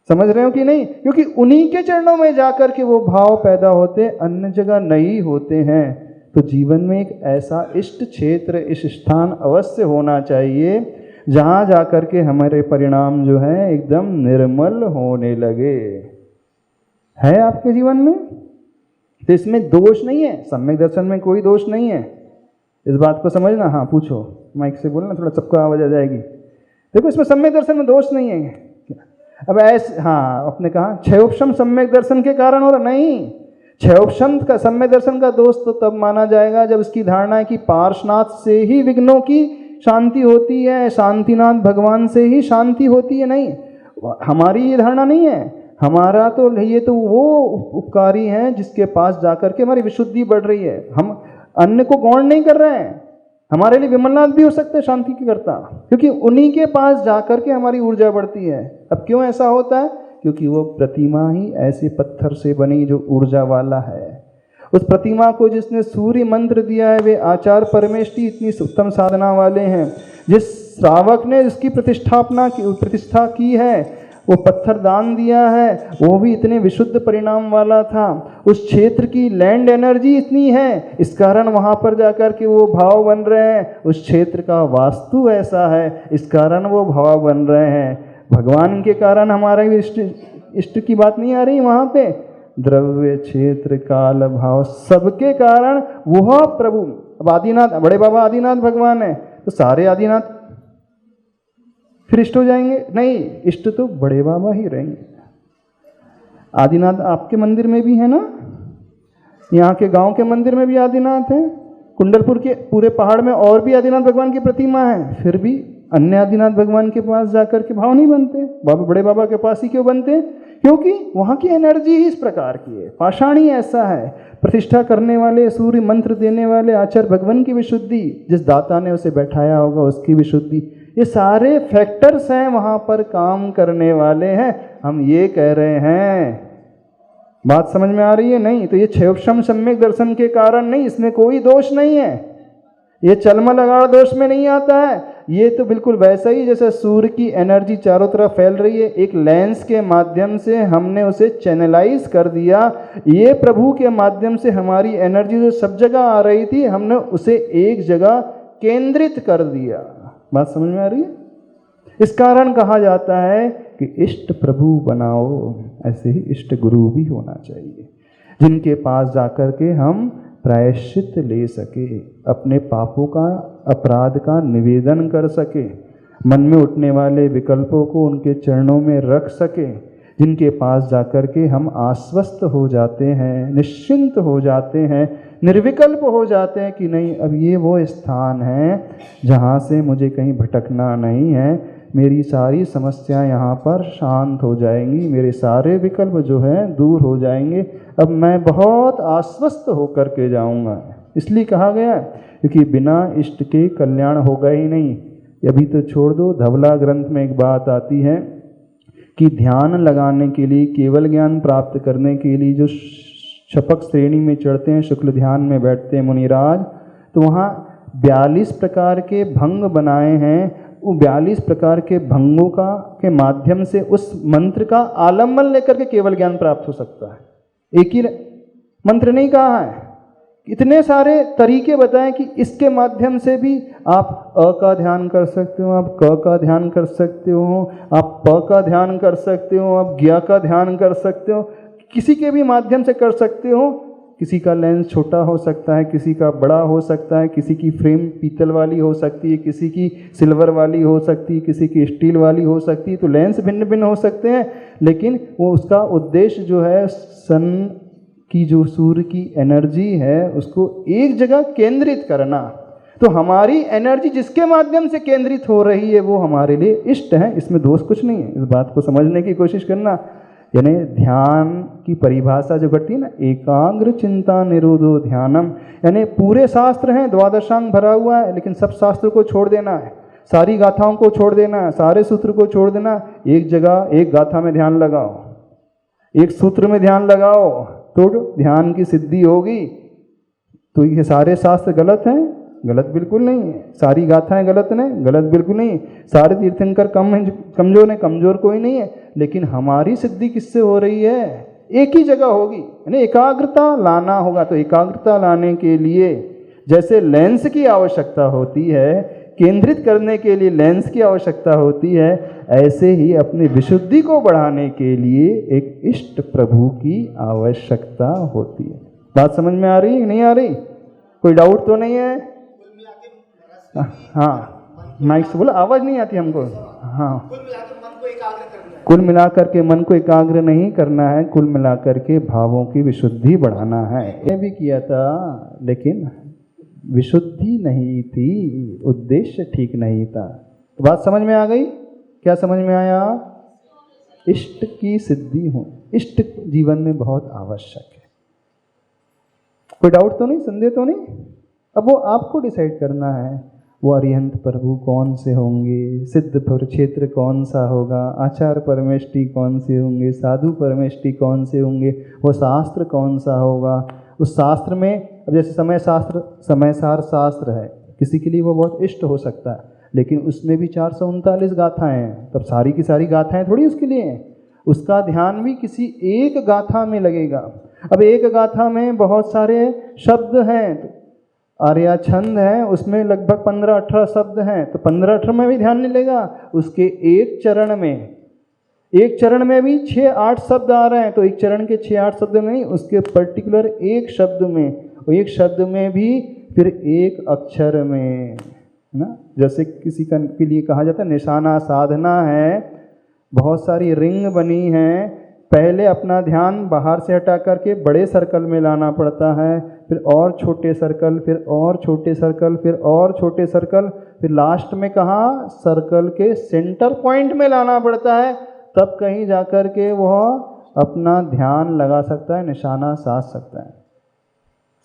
समझ रहे हो कि नहीं? क्योंकि उन्हीं के चरणों में जाकर के वो भाव पैदा होते, अन्य जगह नहीं होते हैं। तो जीवन में एक ऐसा इष्ट क्षेत्र, इष्ट स्थान अवश्य होना चाहिए जहाँ जाकर के हमारे परिणाम जो है एकदम निर्मल होने लगे। है आपके जीवन में? तो इसमें दोष नहीं है, सम्यक दर्शन में कोई दोष नहीं है, इस बात को समझना। हाँ पूछो, माइक से बोलना, थोड़ा सबको आवाज आ जाएगी। देखो, इसमें सम्यक दर्शन में दोष नहीं है। अब ऐसे, हाँ आपने कहा क्षयोपशम सम्यक दर्शन के कारण हो रहा, नहीं। क्षयोपशम का सम्यक दर्शन का दोष तो तब माना जाएगा जब इसकी धारणा है कि पार्श्वनाथ से ही विघ्नों की शांति होती है, शांतिनाथ भगवान से ही शांति होती है। नहीं, हमारी ये धारणा नहीं है। हमारा तो ये तो वो उपकारी हैं जिसके पास जाकर के हमारी विशुद्धि बढ़ रही है। हम अन्य को गौण नहीं कर रहे हैं। हमारे लिए विमलनाथ भी हो सकते हैं शांति की कर्ता, क्योंकि उन्हीं के पास जाकर के हमारी ऊर्जा बढ़ती है। अब क्यों ऐसा होता है? क्योंकि वो प्रतिमा ही ऐसे पत्थर से बनी जो ऊर्जा वाला है। उस प्रतिमा को जिसने सूर्य मंत्र दिया है वे आचार्य परमेष्ठी इतनी उत्तम साधना वाले हैं। जिस श्रावक ने इसकी प्रतिष्ठा की है, वो पत्थर दान दिया है, वो भी इतने विशुद्ध परिणाम वाला था। उस क्षेत्र की लैंड एनर्जी इतनी है, इस कारण वहाँ पर जाकर के वो भाव बन रहे हैं। उस क्षेत्र का वास्तु ऐसा है, इस कारण वो भाव बन रहे हैं। भगवान के कारण हमारा इष्ट की बात नहीं आ रही वहाँ पे। द्रव्य, क्षेत्र, काल, भाव, सबके कारण वह प्रभु। अब आदिनाथ, बड़े बाबा आदिनाथ भगवान है, तो सारे आदिनाथ फिर इष्ट हो जाएंगे? नहीं, इष्ट तो बड़े बाबा ही रहेंगे। आदिनाथ आपके मंदिर में भी है ना, यहाँ के गांव के मंदिर में भी आदिनाथ है, कुंडलपुर के पूरे पहाड़ में और भी आदिनाथ भगवान की प्रतिमा है, फिर भी अन्य आदिनाथ भगवान के पास जाकर के भाव नहीं बनते। बाबा बड़े बाबा के पास ही क्यों बनते? क्योंकि वहाँ की एनर्जी ही इस प्रकार की है, पाषाणी ऐसा है। प्रतिष्ठा करने वाले, सूर्य मंत्र देने वाले आचार्य भगवान की विशुद्धि, जिस दाता ने उसे बैठाया होगा उसकी विशुद्धि, ये सारे फैक्टर्स हैं वहाँ पर काम करने वाले हैं। हम ये कह रहे हैं बात समझ में आ रही है? नहीं तो ये क्षयोपशम सम्यक दर्शन के कारण नहीं, इसमें कोई दोष नहीं है, ये चलमलगाड़ दोष में नहीं आता है। ये तो बिल्कुल वैसा ही जैसे सूर्य की एनर्जी चारों तरफ फैल रही है, एक लेंस के माध्यम से हमने उसे चैनलाइज कर दिया, ये प्रभु के माध्यम से हमारी एनर्जी जो सब जगह आ रही थी हमने उसे एक जगह केंद्रित कर दिया। बात समझ में आ रही है? इस कारण कहा जाता है कि इष्ट प्रभु बनाओ, ऐसे ही इष्ट गुरु भी होना चाहिए, जिनके पास जाकर के हम प्रायश्चित ले सके, अपने पापों का अपराध का निवेदन कर सके, मन में उठने वाले विकल्पों को उनके चरणों में रख सके, जिनके पास जाकर के हम आश्वस्त हो जाते हैं, निश्चिंत हो जाते हैं, निर्विकल्प हो जाते हैं कि नहीं अब ये वो स्थान है जहाँ से मुझे कहीं भटकना नहीं है, मेरी सारी समस्याएं यहाँ पर शांत हो जाएंगी, मेरे सारे विकल्प जो हैं दूर हो जाएंगे, अब मैं बहुत आश्वस्त होकर के जाऊँगा। इसलिए कहा गया क्योंकि बिना इष्ट के कल्याण होगा ही नहीं। अभी तो छोड़ दो, धवला ग्रंथ में एक बात आती है कि ध्यान लगाने के लिए, केवल ज्ञान प्राप्त करने के लिए जो शपक श्रेणी में चढ़ते हैं, शुक्ल ध्यान में बैठते हैं मुनिराज, तो वहाँ 42 प्रकार के भंग बनाए हैं। वो 42 प्रकार के भंगों के माध्यम से उस मंत्र का आलम्बन लेकर के केवल ज्ञान प्राप्त हो सकता है। एक ही मंत्र नहीं कहा है, इतने सारे तरीके बताएं कि इसके माध्यम से भी आप अ का ध्यान कर सकते हो, आप क का ध्यान कर सकते हो, आप प का ध्यान कर सकते हो, आप ज्ञ का ध्यान कर सकते हो, किसी के भी माध्यम से कर सकते हो। किसी का लेंस छोटा हो सकता है, किसी का बड़ा हो सकता है, किसी की फ्रेम पीतल वाली हो सकती है, किसी की सिल्वर वाली हो सकती है, किसी की स्टील वाली हो सकती है, तो लेंस भिन्न भिन्न हो सकते हैं, लेकिन वो उसका उद्देश्य जो है सन की जो सूर्य की एनर्जी है उसको एक जगह केंद्रित करना। तो हमारी एनर्जी जिसके माध्यम से केंद्रित हो रही है वो हमारे लिए इष्ट है, इसमें दोष कुछ नहीं है। इस बात को समझने की कोशिश करना। यानी ध्यान की परिभाषा जो घटती है ना, एकाग्र चिंता निरोधो ध्यानम, यानी पूरे शास्त्र हैं, द्वादशांग भरा हुआ है, लेकिन सब शास्त्र को छोड़ देना है, सारी गाथाओं को छोड़ देना है, सारे सूत्र को छोड़ देना, एक जगह एक गाथा में ध्यान लगाओ, एक सूत्र में ध्यान लगाओ तो ध्यान की सिद्धि होगी। तो ये सारे शास्त्र गलत हैं? गलत बिल्कुल नहीं है। सारी गाथाएं गलत नहीं? गलत बिल्कुल नहीं। सारे तीर्थंकर कमजोर हैं? कमजोर कोई नहीं है। लेकिन हमारी सिद्धि किससे हो रही है? एक ही जगह होगी, यानी एकाग्रता लाना होगा। तो एकाग्रता लाने के लिए जैसे लेंस की आवश्यकता होती है, केंद्रित करने के लिए लेंस की आवश्यकता होती है, ऐसे ही अपनी विशुद्धि को बढ़ाने के लिए एक इष्ट प्रभु की आवश्यकता होती है। बात समझ में आ रही है नहीं आ रही? कोई डाउट तो नहीं है? हाँ, माइक से बोला, आवाज नहीं आती हमको। हाँ, कुल मिलाकर के मन को एकाग्र नहीं करना है, कुल मिलाकर के भावों की विशुद्धि बढ़ाना है। ये भी किया था, लेकिन विशुद्धि नहीं थी, उद्देश्य ठीक नहीं था। तो बात समझ में आ गई? क्या समझ में आया? इष्ट की सिद्धि हो, इष्ट जीवन में बहुत आवश्यक है। कोई डाउट तो नहीं, संदेह तो नहीं? अब वो आपको डिसाइड करना है, वो अरिहंत प्रभु कौन से होंगे, सिद्ध क्षेत्र कौन सा होगा, आचार्य परमेष्टि कौन से होंगे, साधु परमेष्टि कौन से होंगे, वो शास्त्र कौन सा होगा। उस शास्त्र में अब जैसे समयसार शास्त्र है, किसी के लिए वो बहुत इष्ट हो सकता है, लेकिन उसमें भी 439 गाथाएं हैं, तब सारी की सारी गाथाएं थोड़ी उसके लिए हैं। उसका ध्यान भी किसी एक गाथा में लगेगा। अब एक गाथा में बहुत सारे शब्द हैं, आर्या छंद है, उसमें लगभग 15-18 शब्द हैं, तो 15-18 में भी ध्यान नहीं लेगा। उसके एक चरण में भी 6-8 शब्द आ रहे हैं, तो एक चरण के 6-8 शब्द नहीं, उसके पर्टिकुलर एक शब्द में, एक शब्द में भी फिर एक अक्षर में ना। जैसे किसी के लिए कहा जाता है निशाना साधना है, बहुत सारी रिंग बनी हैं, पहले अपना ध्यान बाहर से हटा करके बड़े सर्कल में लाना पड़ता है, फिर और छोटे सर्कल, फिर और छोटे सर्कल, फिर और छोटे सर्कल, फिर लास्ट में कहाँ सर्कल के सेंटर पॉइंट में लाना पड़ता है, तब कहीं जाकर के वह अपना ध्यान लगा सकता है, निशाना साध सकता है।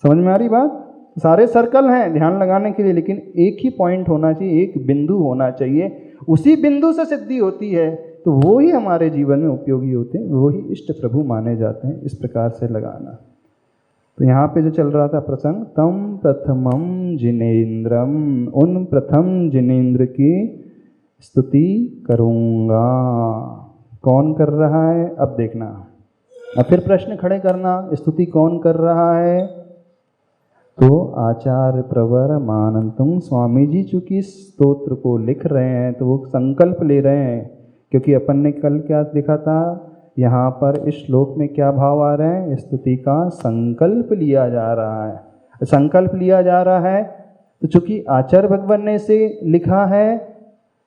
समझ में आ रही बात? सारे सर्कल हैं ध्यान लगाने के लिए, लेकिन एक ही पॉइंट होना चाहिए, एक बिंदु होना चाहिए। उसी बिंदु से सिद्धि होती है तो वो ही हमारे जीवन में उपयोगी होते हैं, वो ही इष्ट प्रभु माने जाते हैं। इस प्रकार से लगाना। तो यहाँ पे जो चल रहा था प्रसंग, तम प्रथमम जिनेन्द्रम, उन प्रथम जिनेन्द्र की स्तुति करूँगा। कौन कर रहा है अब देखना। अब फिर प्रश्न खड़े करना, स्तुति कौन कर रहा है? तो आचार्य प्रवर मानंतुम स्वामी जी चूंकि स्तोत्र को लिख रहे हैं तो वो संकल्प ले रहे हैं, क्योंकि अपन ने कल क्या लिखा था, यहाँ पर इस श्लोक में क्या भाव आ रहे हैं? स्तुति का संकल्प लिया जा रहा है। संकल्प लिया जा रहा है तो चूंकि आचार्य भगवान ने इसे लिखा है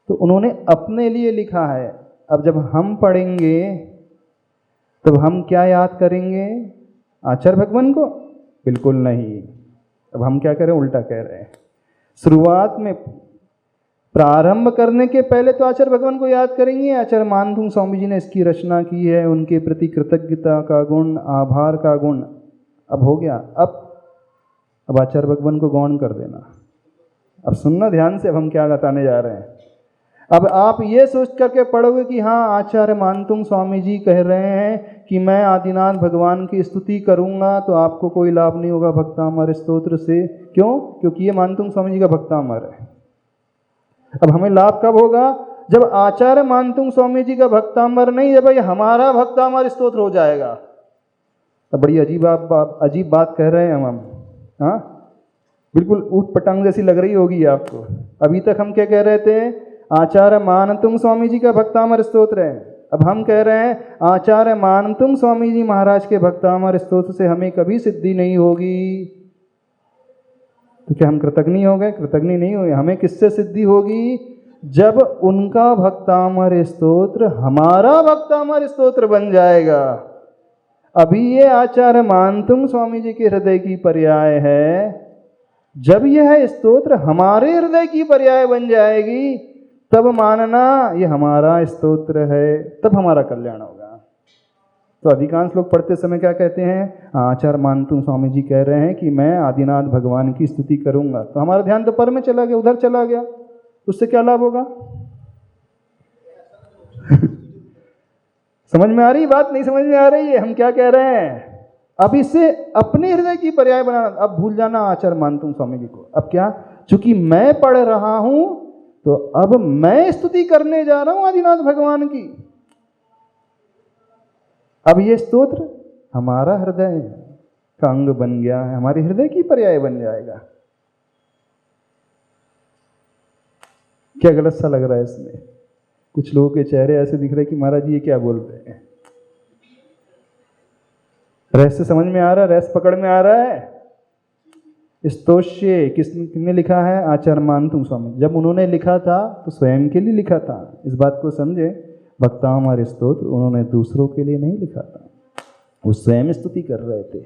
तो उन्होंने अपने लिए लिखा है। अब जब हम पढ़ेंगे तब हम क्या याद करेंगे? आचार्य भगवान को? बिल्कुल नहीं। अब हम क्या करें? उल्टा कह रहे हैं। शुरुआत में प्रारंभ करने के पहले तो आचार्य भगवान को याद करेंगे। आचार्य मानतुंग स्वामी जी ने इसकी रचना की है, उनके प्रति कृतज्ञता का गुण, आभार का गुण। अब हो गया। अब आचार्य भगवान को गौण कर देना। अब सुनना ध्यान से, अब हम क्या बताने जा रहे हैं। अब आप ये सोच करके पढ़ोगे कि हाँ आचार्य मानतुंग स्वामी जी कह रहे हैं कि मैं आदिनाथ भगवान की स्तुति करूँगा, तो आपको कोई लाभ नहीं होगा भक्तामर स्तोत्र से। क्यों? क्योंकि ये मानतुंग स्वामी जी का भक्तामर है। अब हमें लाभ कब होगा? जब आचार्य मानतुंग स्वामी जी का भक्तामर नहीं, जब ये हमारा भक्तामर स्तोत्र हो जाएगा। तो बड़ी अजीब बात कह रहे हैं हम। हाँ, बिल्कुल ऊट पटांग जैसी लग रही होगी आपको। अभी तक हम क्या कह रहे थे? आचार्य मानतुंग स्वामी जी का भक्तामर स्तोत्र है। अब हम कह रहे हैं आचार्य मानतुंग स्वामी जी महाराज के भक्तामर स्तोत्र से हमें कभी सिद्धि नहीं होगी। तो क्या हम कृतज्ञ हो गए? कृतज्ञ नहीं हुए। हमें किससे सिद्धि होगी? जब उनका भक्तामर स्तोत्र हमारा भक्तामर स्तोत्र बन जाएगा। अभी ये आचार्य मानतुंग स्वामी जी के हृदय की पर्याय है। जब यह स्तोत्र हमारे हृदय की पर्याय बन जाएगी तब मानना ये हमारा स्तोत्र है, तब हमारा कल्याण होगा। तो अधिकांश लोग पढ़ते समय क्या कहते हैं? आचार्य मानतुंग स्वामी जी कह रहे हैं कि मैं आदिनाथ भगवान की स्तुति करूंगा। तो हमारा ध्यान तो पर में चला गया, उधर चला गया। उससे क्या लाभ होगा? समझ में आ रही बात? नहीं समझ में आ रही है? हम क्या कह रहे हैं? अब इसे अपने हृदय की पर्याय बनाना। अब भूल जाना आचार्य मानतुंग स्वामी जी को। अब क्या? चूंकि मैं पढ़ रहा हूं तो अब मैं स्तुति करने जा रहा हूं आदिनाथ भगवान की। अब ये स्तोत्र हमारा हृदय का अंग बन गया है, हमारे हृदय की पर्याय बन जाएगा। क्या गलत सा लग रहा है इसमें? कुछ लोगों के चेहरे ऐसे दिख रहे कि महाराज जी ये क्या बोल रहे हैं? रहस्य समझ में आ रहा है? रहस्य पकड़ में आ रहा है? स्तोष्य किसने लिखा है? आचार्य मानतुंग स्वामी। जब उन्होंने लिखा था तो स्वयं के लिए लिखा था। इस बात को समझे। भक्तामर स्तोत्र उन्होंने दूसरों के लिए नहीं लिखा था, वो स्वयं स्तुति कर रहे थे।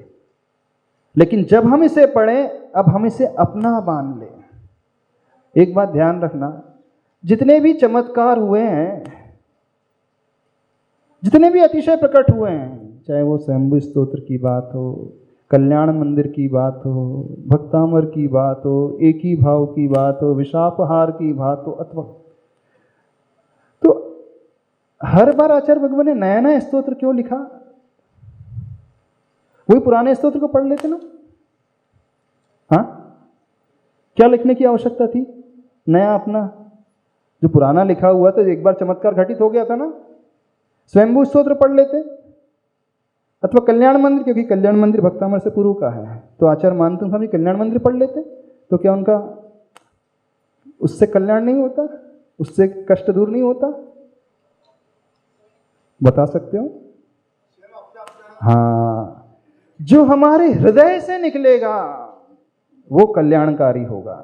लेकिन जब हम इसे पढ़ें, अब हम इसे अपना मान लें। एक बात ध्यान रखना, जितने भी चमत्कार हुए हैं, जितने भी अतिशय प्रकट हुए हैं, चाहे वो शंभु स्तोत्र की बात हो, कल्याण मंदिर की बात हो, भक्तामर की बात हो, एक ही भाव की बात हो, विशापहार की बात हो, अथवा तो हर बार आचार्य भगवान ने नया नया स्तोत्र क्यों लिखा? वही पुराने स्तोत्र को पढ़ लेते ना। हाँ, क्या लिखने की आवश्यकता थी? नया अपना जो पुराना लिखा हुआ था, एक बार चमत्कार घटित हो गया था ना, स्वयंभू स्तोत्र पढ़ लेते, अथवा कल्याण मंदिर, क्योंकि कल्याण मंदिर भक्तामर से पूर्व का है, तो आचार्य मानतुंग स्वामी कल्याण मंदिर पढ़ लेते। तो क्या उनका उससे कल्याण नहीं होता? उससे कष्ट दूर नहीं होता? बता सकते हो? हाँ, जो हमारे हृदय से निकलेगा वो कल्याणकारी होगा।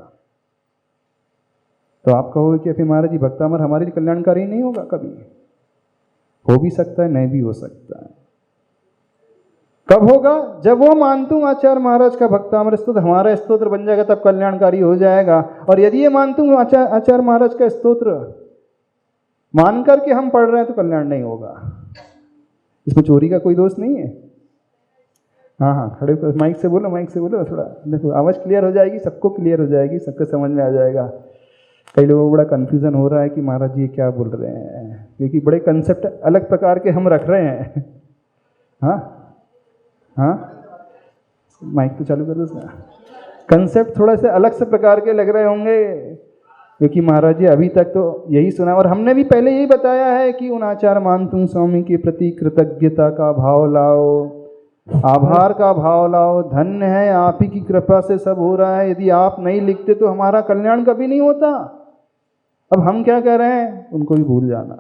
तो आप कहोगे कि फिर महाराज जी भक्तामर हमारे लिए कल्याणकारी नहीं होगा? कभी हो भी सकता है, नहीं भी हो सकता है। कब होगा? जब वो मानतुंग आचार्य महाराज का भक्तामर स्तोत्र हमारा स्तोत्र बन जाएगा, तब कल्याणकारी हो जाएगा। और यदि ये मानतुंग आचार्य महाराज का स्तोत्र मान करके हम पढ़ रहे हैं तो कल्याण नहीं होगा। इसमें चोरी का कोई दोष नहीं है। हाँ हाँ, खड़े होकर माइक से बोलो, माइक से बोलो थोड़ा, देखो आवाज़ क्लियर हो जाएगी, सबको क्लियर हो जाएगी, सबको समझ में आ जाएगा। कई लोगों को बड़ा कन्फ्यूज़न हो रहा है कि महाराज जी ये क्या बोल रहे हैं, क्योंकि बड़े कंसेप्ट अलग प्रकार के हम रख रहे हैं। हाँ हाँ, माइक तो चालू कर दो उसका। कंसेप्ट थोड़ा से अलग से प्रकार के लग रहे होंगे, क्योंकि महाराज जी अभी तक तो यही सुना, और हमने भी पहले यही बताया है कि उन आचार्य मानतुंग स्वामी के प्रति कृतज्ञता का भाव लाओ, आभार का भाव लाओ। धन्य है, आप ही की कृपा से सब हो रहा है। यदि आप नहीं लिखते तो हमारा कल्याण कभी नहीं होता। अब हम क्या कह रहे हैं, उनको भी भूल जाना।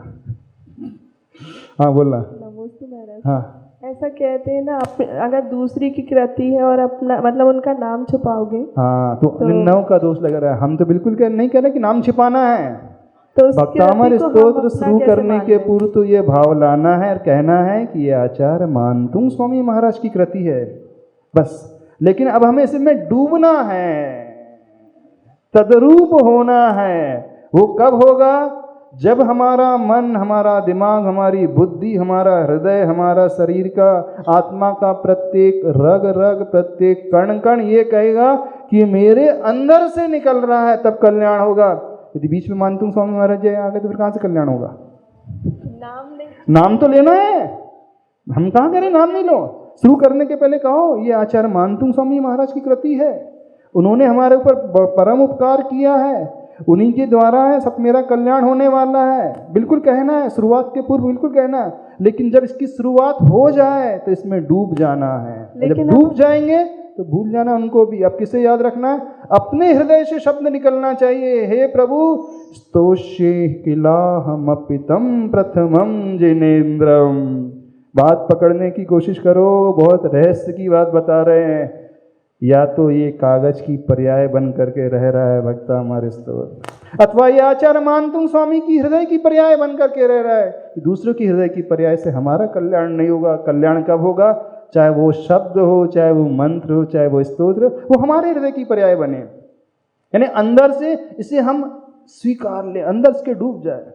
हाँ बोलना। नमस्ते महाराज। हाँ ऐसा कहते हैं ना, अगर दूसरी की कृति है और अपना मतलब उनका नाम छुपाओगे, हाँ तो निन्दाओं का दोष लग रहा है। हम तो बिल्कुल नहीं कह रहे कि नाम छिपाना है। तो उस भक्तामर कृति को हम स्तोत्र अपना शुरू कैसे करने मान के लें? पूर्व तो ये भाव लाना है और कहना है कि ये आचार्य मानतुंग स्वामी महाराज की कृति है, बस। लेकिन अब हमें इसमें डूबना है, तद्रूप होना है। वो कब होगा, जब हमारा मन, हमारा दिमाग, हमारी बुद्धि, हमारा हृदय, हमारा शरीर का, आत्मा का प्रत्येक रग रग, प्रत्येक कण कण ये कहेगा कि मेरे अंदर से निकल रहा है, तब कल्याण होगा। यदि बीच में मानतुंग स्वामी महाराज जी आ गए तो फिर कहाँ से कल्याण होगा? नाम तो लेना है। हम कहाँ करें नाम नहीं लो। शुरू करने के पहले कहो ये आचार्य मानतुंग स्वामी महाराज की कृति है, उन्होंने हमारे ऊपर परम उपकार किया है, उन्हीं के द्वारा है सब मेरा कल्याण होने वाला है। बिल्कुल कहना है, शुरुआत के पूर्व बिल्कुल कहना है। लेकिन जब इसकी शुरुआत हो जाए तो इसमें डूब जाना है। जब डूब जाएंगे तो भूल जाना उनको भी। अब किसे याद रखना है? अपने हृदय से शब्द निकलना चाहिए, हे प्रभु स्तोष्ये किलाहमपितम प्रथमम जिनेन्द्रम। बात पकड़ने की कोशिश करो, बहुत रहस्य की बात बता रहे हैं। या तो ये कागज की पर्याय बन करके रह रहा है भक्ता हमारे स्तोत्र, अथवा ये आचार्य मानतुंग स्वामी की हृदय की पर्याय बन करके रह रहा है कि दूसरों की हृदय की पर्याय से हमारा कल्याण नहीं होगा। कल्याण कब होगा? चाहे वो शब्द हो, चाहे वो मंत्र हो, चाहे वो स्तोत्र, वो हमारे हृदय की पर्याय बने, यानी अंदर से इसे हम स्वीकार ले, अंदर से डूब जाए।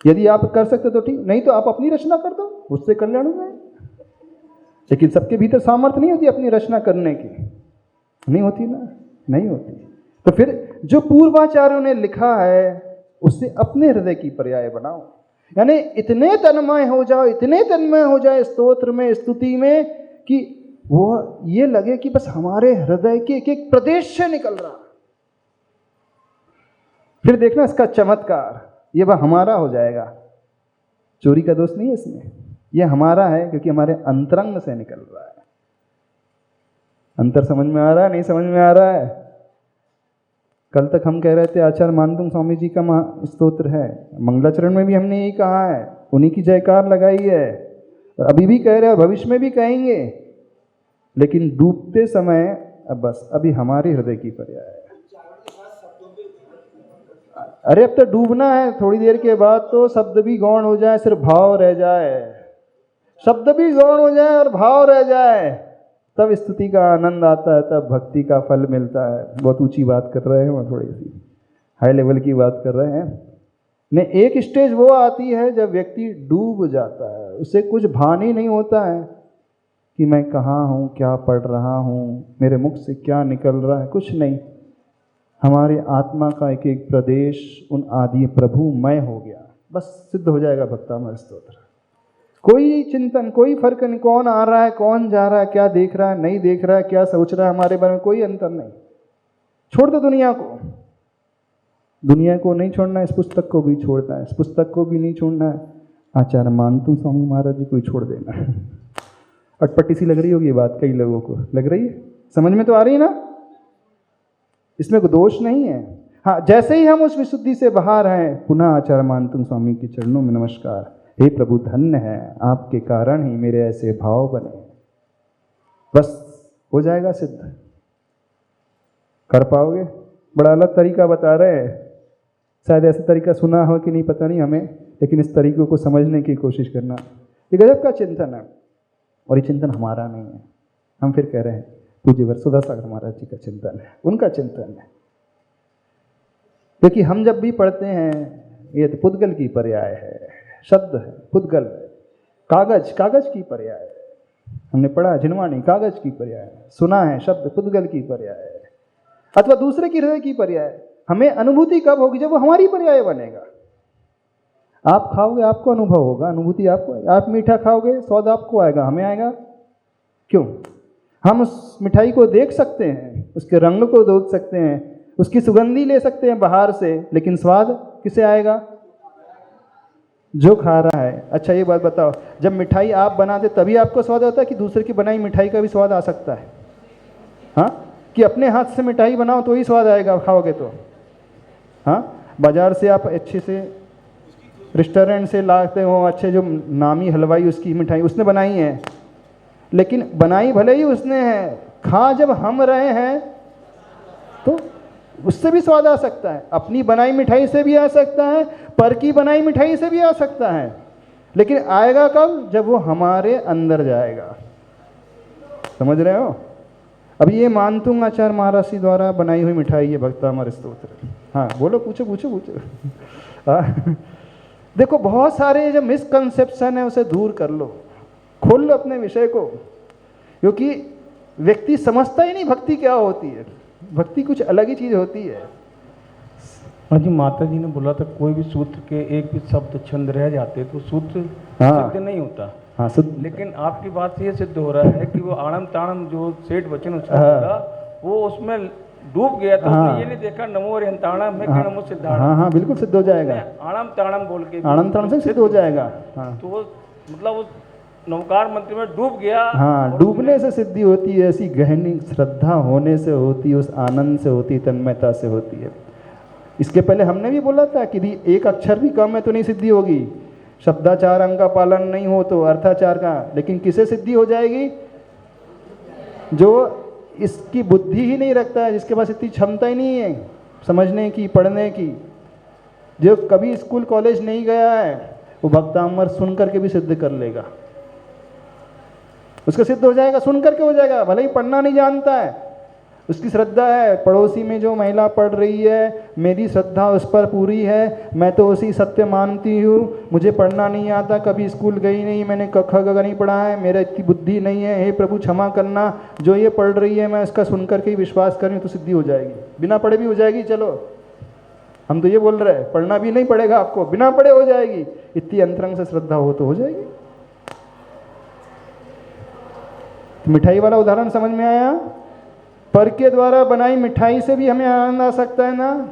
यदि आप कर सकते तो ठीक, नहीं तो आप अपनी रचना कर दो, उससे कल्याण हो जाए। लेकिन सबके भीतर सामर्थ्य नहीं होती अपनी रचना करने की, नहीं होती ना, नहीं होती। तो फिर जो पूर्वाचार्यों ने लिखा है उससे अपने हृदय की पर्याय बनाओ, यानी इतने तन्मय हो जाओ, इतने तन्मय हो जाए स्तोत्र में, स्तुति में, कि वो ये लगे कि बस हमारे हृदय के एक एक प्रदेश से निकल रहा। फिर देखना इसका चमत्कार, ये वह हमारा हो जाएगा। चोरी का दोष नहीं है इसमें, ये हमारा है क्योंकि हमारे अंतरंग से निकल रहा है। अंतर समझ में आ रहा है? नहीं समझ में आ रहा है? कल तक हम कह रहे थे आचार्य मानतुंग स्वामी जी का स्तोत्र है, मंगलाचरण में भी हमने यही कहा है, उन्हीं की जयकार लगाई है, अभी भी कह रहे हैं और भविष्य में भी कहेंगे। लेकिन डूबते समय अब बस अभी हमारे हृदय की पर्याय है। अरे अब तो डूबना है, थोड़ी देर के बाद तो शब्द भी गौण हो जाए, सिर्फ भाव रह जाए। शब्द भी गौण हो जाए और भाव रह जाए, तब स्तुति का आनंद आता है, तब भक्ति का फल मिलता है। बहुत ऊंची बात कर रहे हैं, वो थोड़ी सी हाई लेवल की बात कर रहे हैं। ने एक स्टेज वो आती है जब व्यक्ति डूब जाता है, उसे कुछ भान ही नहीं होता है कि मैं कहाँ हूँ, क्या पढ़ रहा हूँ, मेरे मुख से क्या निकल रहा है, कुछ नहीं। हमारे आत्मा का एक एक प्रदेश उन आदि प्रभुमय हो गया, बस सिद्ध हो जाएगा भक्तामृत स्तोत्र। कोई चिंतन, कोई फर्क नहीं, कौन आ रहा है, कौन जा रहा है, क्या देख रहा है, नहीं देख रहा है, क्या सोच रहा है हमारे बारे में, कोई अंतर नहीं। छोड़ दो दुनिया को, दुनिया को नहीं छोड़ना है, इस पुस्तक को भी छोड़ना है, इस पुस्तक को भी नहीं छोड़ना है, आचार्य मानतुंग स्वामी महाराज जी को ही छोड़ देना है। अटपटी सी लग रही होगी ये बात, कई लोगों को लग रही है, समझ में तो आ रही है ना, इसमें कोई दोष नहीं है। हाँ, जैसे ही हम उस विशुद्धि से बाहर हैं, पुनः आचार्य मानतुंग स्वामी के चरणों में नमस्कार। हे प्रभु धन्य है, आपके कारण ही मेरे ऐसे भाव बने, बस हो जाएगा सिद्ध। कर पाओगे? बड़ा अलग तरीका बता रहे हैं, शायद ऐसा तरीका सुना हो कि नहीं पता नहीं हमें, लेकिन इस तरीकों को समझने की कोशिश करना। ये गजब का चिंतन है, और ये चिंतन हमारा नहीं है। हम फिर कह रहे हैं पूज्य वरसुधा सागर महाराज जी का चिंतन है, उनका चिंतन है। क्योंकि हम जब भी पढ़ते हैं, ये तो पुद्गल की पर्याय है, शब्द है, पुद्गल है, कागज की पर्याय है। हमने पढ़ा जिनवाणी कागज की पर्याय है, सुना है शब्द पुद्गल की पर्याय है, अथवा दूसरे की हृदय की पर्याय है। हमें अनुभूति कब होगी? जब वो हमारी पर्याय बनेगा। आप खाओगे आपको अनुभव होगा, अनुभूति आपको। आप मीठा खाओगे स्वाद आपको आएगा, हमें आएगा क्यों? हम उस मिठाई को देख सकते हैं, उसके रंग को देख सकते हैं, उसकी सुगंधी ले सकते हैं बाहर से, लेकिन स्वाद किसे आएगा? जो खा रहा है। अच्छा ये बात बताओ, जब मिठाई आप बनाते तभी आपको स्वाद आता है कि दूसरे की बनाई मिठाई का भी स्वाद आ सकता है? हाँ, कि अपने हाथ से मिठाई बनाओ तो ही स्वाद आएगा खाओगे तो? हाँ, बाजार से आप अच्छे से रेस्टोरेंट से लाते हो, अच्छे जो नामी हलवाई उसकी मिठाई उसने बनाई है, लेकिन बनाई भले ही उसने है, खा जब हम रहे हैं तो उससे भी स्वाद आ सकता है। अपनी बनाई मिठाई से भी आ सकता है, पर की बनाई मिठाई से भी आ सकता है, लेकिन आएगा कब? जब वो हमारे अंदर जाएगा। समझ रहे हो? अब ये मानतुंग आचार्य महाराज जी द्वारा बनाई हुई मिठाई है भक्तामृत स्तोत्र। हाँ बोलो, पूछो पूछो पूछो। हाँ देखो, बहुत सारे जो मिसकंसेप्शन है उसे दूर कर लो, खोल लो अपने विषय को, क्योंकि व्यक्ति समझता ही नहीं भक्ति क्या होती है। भक्ति कुछ अलग ही चीज होती है। हाँ जी, माता जी ने बोला था कोई भी सूत्र के एक भी शब्द छंद रह जाते तो सूत्र हाँ। सिद्ध नहीं होता। हाँ लेकिन आपकी बात से ये सिद्ध हो रहा है कि वो आणम ताणम जो सेठ वचन उसका बोला, वो उसमें डूब गया था। हाँ। उसने ये नहीं देखा नमो अरिहंताणम में हाँ। नमो सिद्धाणम। हाँ हाँ बिल्कुल सिद्ध हो जाएगा। आणम ताणम बोल के आनंद तानंद से सिद्ध हो जाएगा। हाँ तो वो मतलब उस नवकार मंत्र में डूब गया। हाँ, डूबने से सिद्धि होती है, ऐसी गहनी श्रद्धा होने से होती है, उस आनंद से होती है, तन्मयता से होती है। इसके पहले हमने भी बोला था कि एक अक्षर भी कम है तो नहीं सिद्धि होगी, शब्दाचार अंग का पालन नहीं हो तो अर्थाचार का। लेकिन किसे सिद्धि हो जाएगी? जो इसकी बुद्धि ही नहीं रखता है, जिसके पास इतनी क्षमता ही नहीं है समझने की, पढ़ने की, जो कभी स्कूल कॉलेज नहीं गया है, वो भक्तामृत सुन करके भी सिद्ध कर लेगा। उसका सिद्ध हो जाएगा, सुन करके हो जाएगा, भले ही पढ़ना नहीं जानता है। उसकी श्रद्धा है, पड़ोसी में जो महिला पढ़ रही है, मेरी श्रद्धा उस पर पूरी है, मैं तो उसी सत्य मानती हूँ, मुझे पढ़ना नहीं आता, कभी स्कूल गई नहीं, मैंने क ख ग नहीं पढ़ा है, मेरा इतनी बुद्धि नहीं है, हे प्रभु क्षमा करना, जो ये पढ़ रही है मैं इसका सुन करके ही विश्वास कर रही हूँ, तो सिद्धि हो जाएगी। बिना पढ़े भी हो जाएगी। चलो हम तो ये बोल रहे हैं, पढ़ना भी नहीं पड़ेगा आपको, बिना पढ़े हो जाएगी। इतनी अंतरंग से श्रद्धा हो तो हो जाएगी। मिठाई वाला उदाहरण समझ में आया? पर के द्वारा बनाई मिठाई से भी हमें आनंद आ सकता है ना।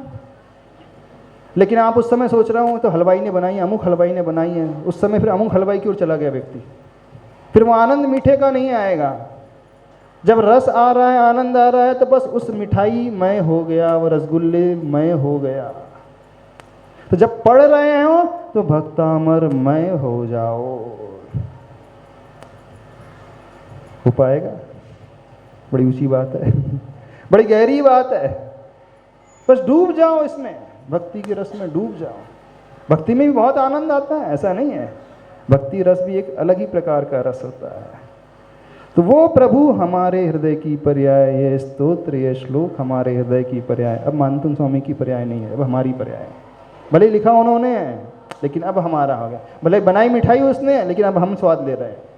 लेकिन आप उस समय सोच रहा हूँ तो हलवाई ने बनाई, अमुक हलवाई ने बनाई है, उस समय फिर अमुक हलवाई की ओर चला गया व्यक्ति, फिर वो आनंद मीठे का नहीं आएगा। जब रस आ रहा है, आनंद आ रहा है, तो बस उस मिठाई मय हो गया, वो रसगुल्ले मय हो गया। तो जब पढ़ रहे हो तो भक्तामृतमय हो जाओ। हो पाएगा? बड़ी ऊंची बात है, बड़ी गहरी बात है। बस डूब जाओ इसमें, भक्ति के रस में डूब जाओ। भक्ति में भी बहुत आनंद आता है, ऐसा नहीं है। भक्ति रस भी एक अलग ही प्रकार का रस होता है। तो वो प्रभु हमारे हृदय की पर्याय, ये स्तोत्र, ये श्लोक हमारे हृदय की पर्याय। अब मानतुंग स्वामी की पर्याय नहीं है, अब हमारी पर्याय है। भले लिखा उन्होंने है, लेकिन अब हमारा हो गया। भले बनाई मिठाई उसने है, लेकिन अब हम स्वाद ले रहे हैं।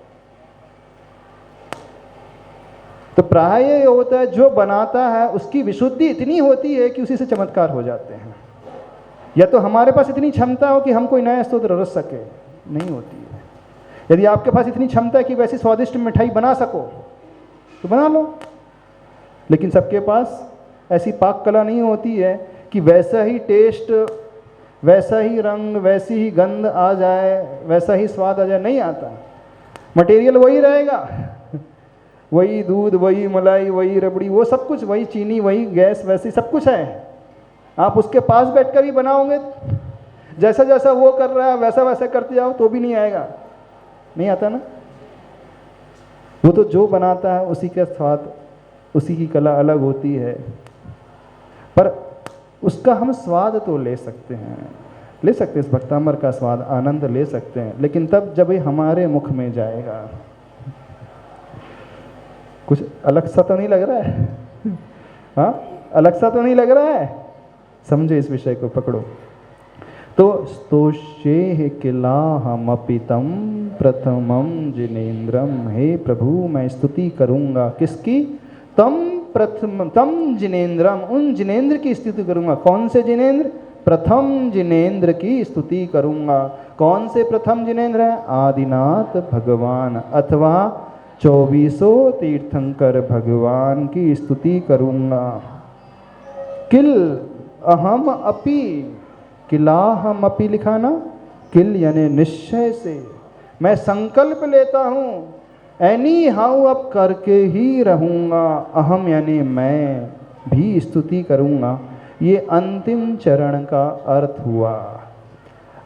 तो प्राय ये होता है, जो बनाता है उसकी विशुद्धि इतनी होती है कि उसी से चमत्कार हो जाते हैं। या तो हमारे पास इतनी क्षमता हो कि हम कोई नया स्तोत्र रच सके, नहीं होती है। यदि आपके पास इतनी क्षमता है कि वैसी स्वादिष्ट मिठाई बना सको तो बना लो, लेकिन सबके पास ऐसी पाक कला नहीं होती है कि वैसा ही टेस्ट, वैसा ही रंग, वैसी ही गंध आ जाए, वैसा ही स्वाद आ जाए, नहीं आता। मटेरियल वही रहेगा, वही दूध, वही मलाई, वही रबड़ी, वो सब कुछ वही, चीनी वही, गैस वैसी सब कुछ है। आप उसके पास बैठकर भी बनाओगे, जैसा जैसा वो कर रहा है वैसा वैसा करते जाओ तो भी नहीं आएगा, नहीं आता ना। वो तो जो बनाता है उसी का स्वाद, उसी की कला अलग होती है, पर उसका हम स्वाद तो ले सकते हैं, ले सकते हैं। इस भक्तामृत का स्वाद, आनंद ले सकते हैं, लेकिन तब जब ये हमारे मुख में जाएगा। कुछ अलग सा तो नहीं लग रहा है? हाँ, अलग सा तो नहीं लग रहा है? समझो इस विषय को, पकड़ो। तो स्तोष्ये किलाहमपितं प्रथमं जिनेन्द्रम, हे प्रभु मैं स्तुति करूंगा किसकी? तम प्रथम जिनेन्द्रम, उन जिनेन्द्र की स्तुति करूंगा। कौन से जिनेन्द्र? प्रथम जिनेन्द्र की स्तुति करूंगा। कौन से प्रथम जिनेन्द्र है? आदिनाथ भगवान अथवा 24 तीर्थंकर भगवान की स्तुति करूंगा। किल अहम अपि, किलाहम अपि लिखा ना, किल यानी निश्चय से, मैं संकल्प लेता हूँ, एनी हाउ अब करके ही रहूँगा। अहम यानी मैं भी स्तुति करूँगा। ये अंतिम चरण का अर्थ हुआ।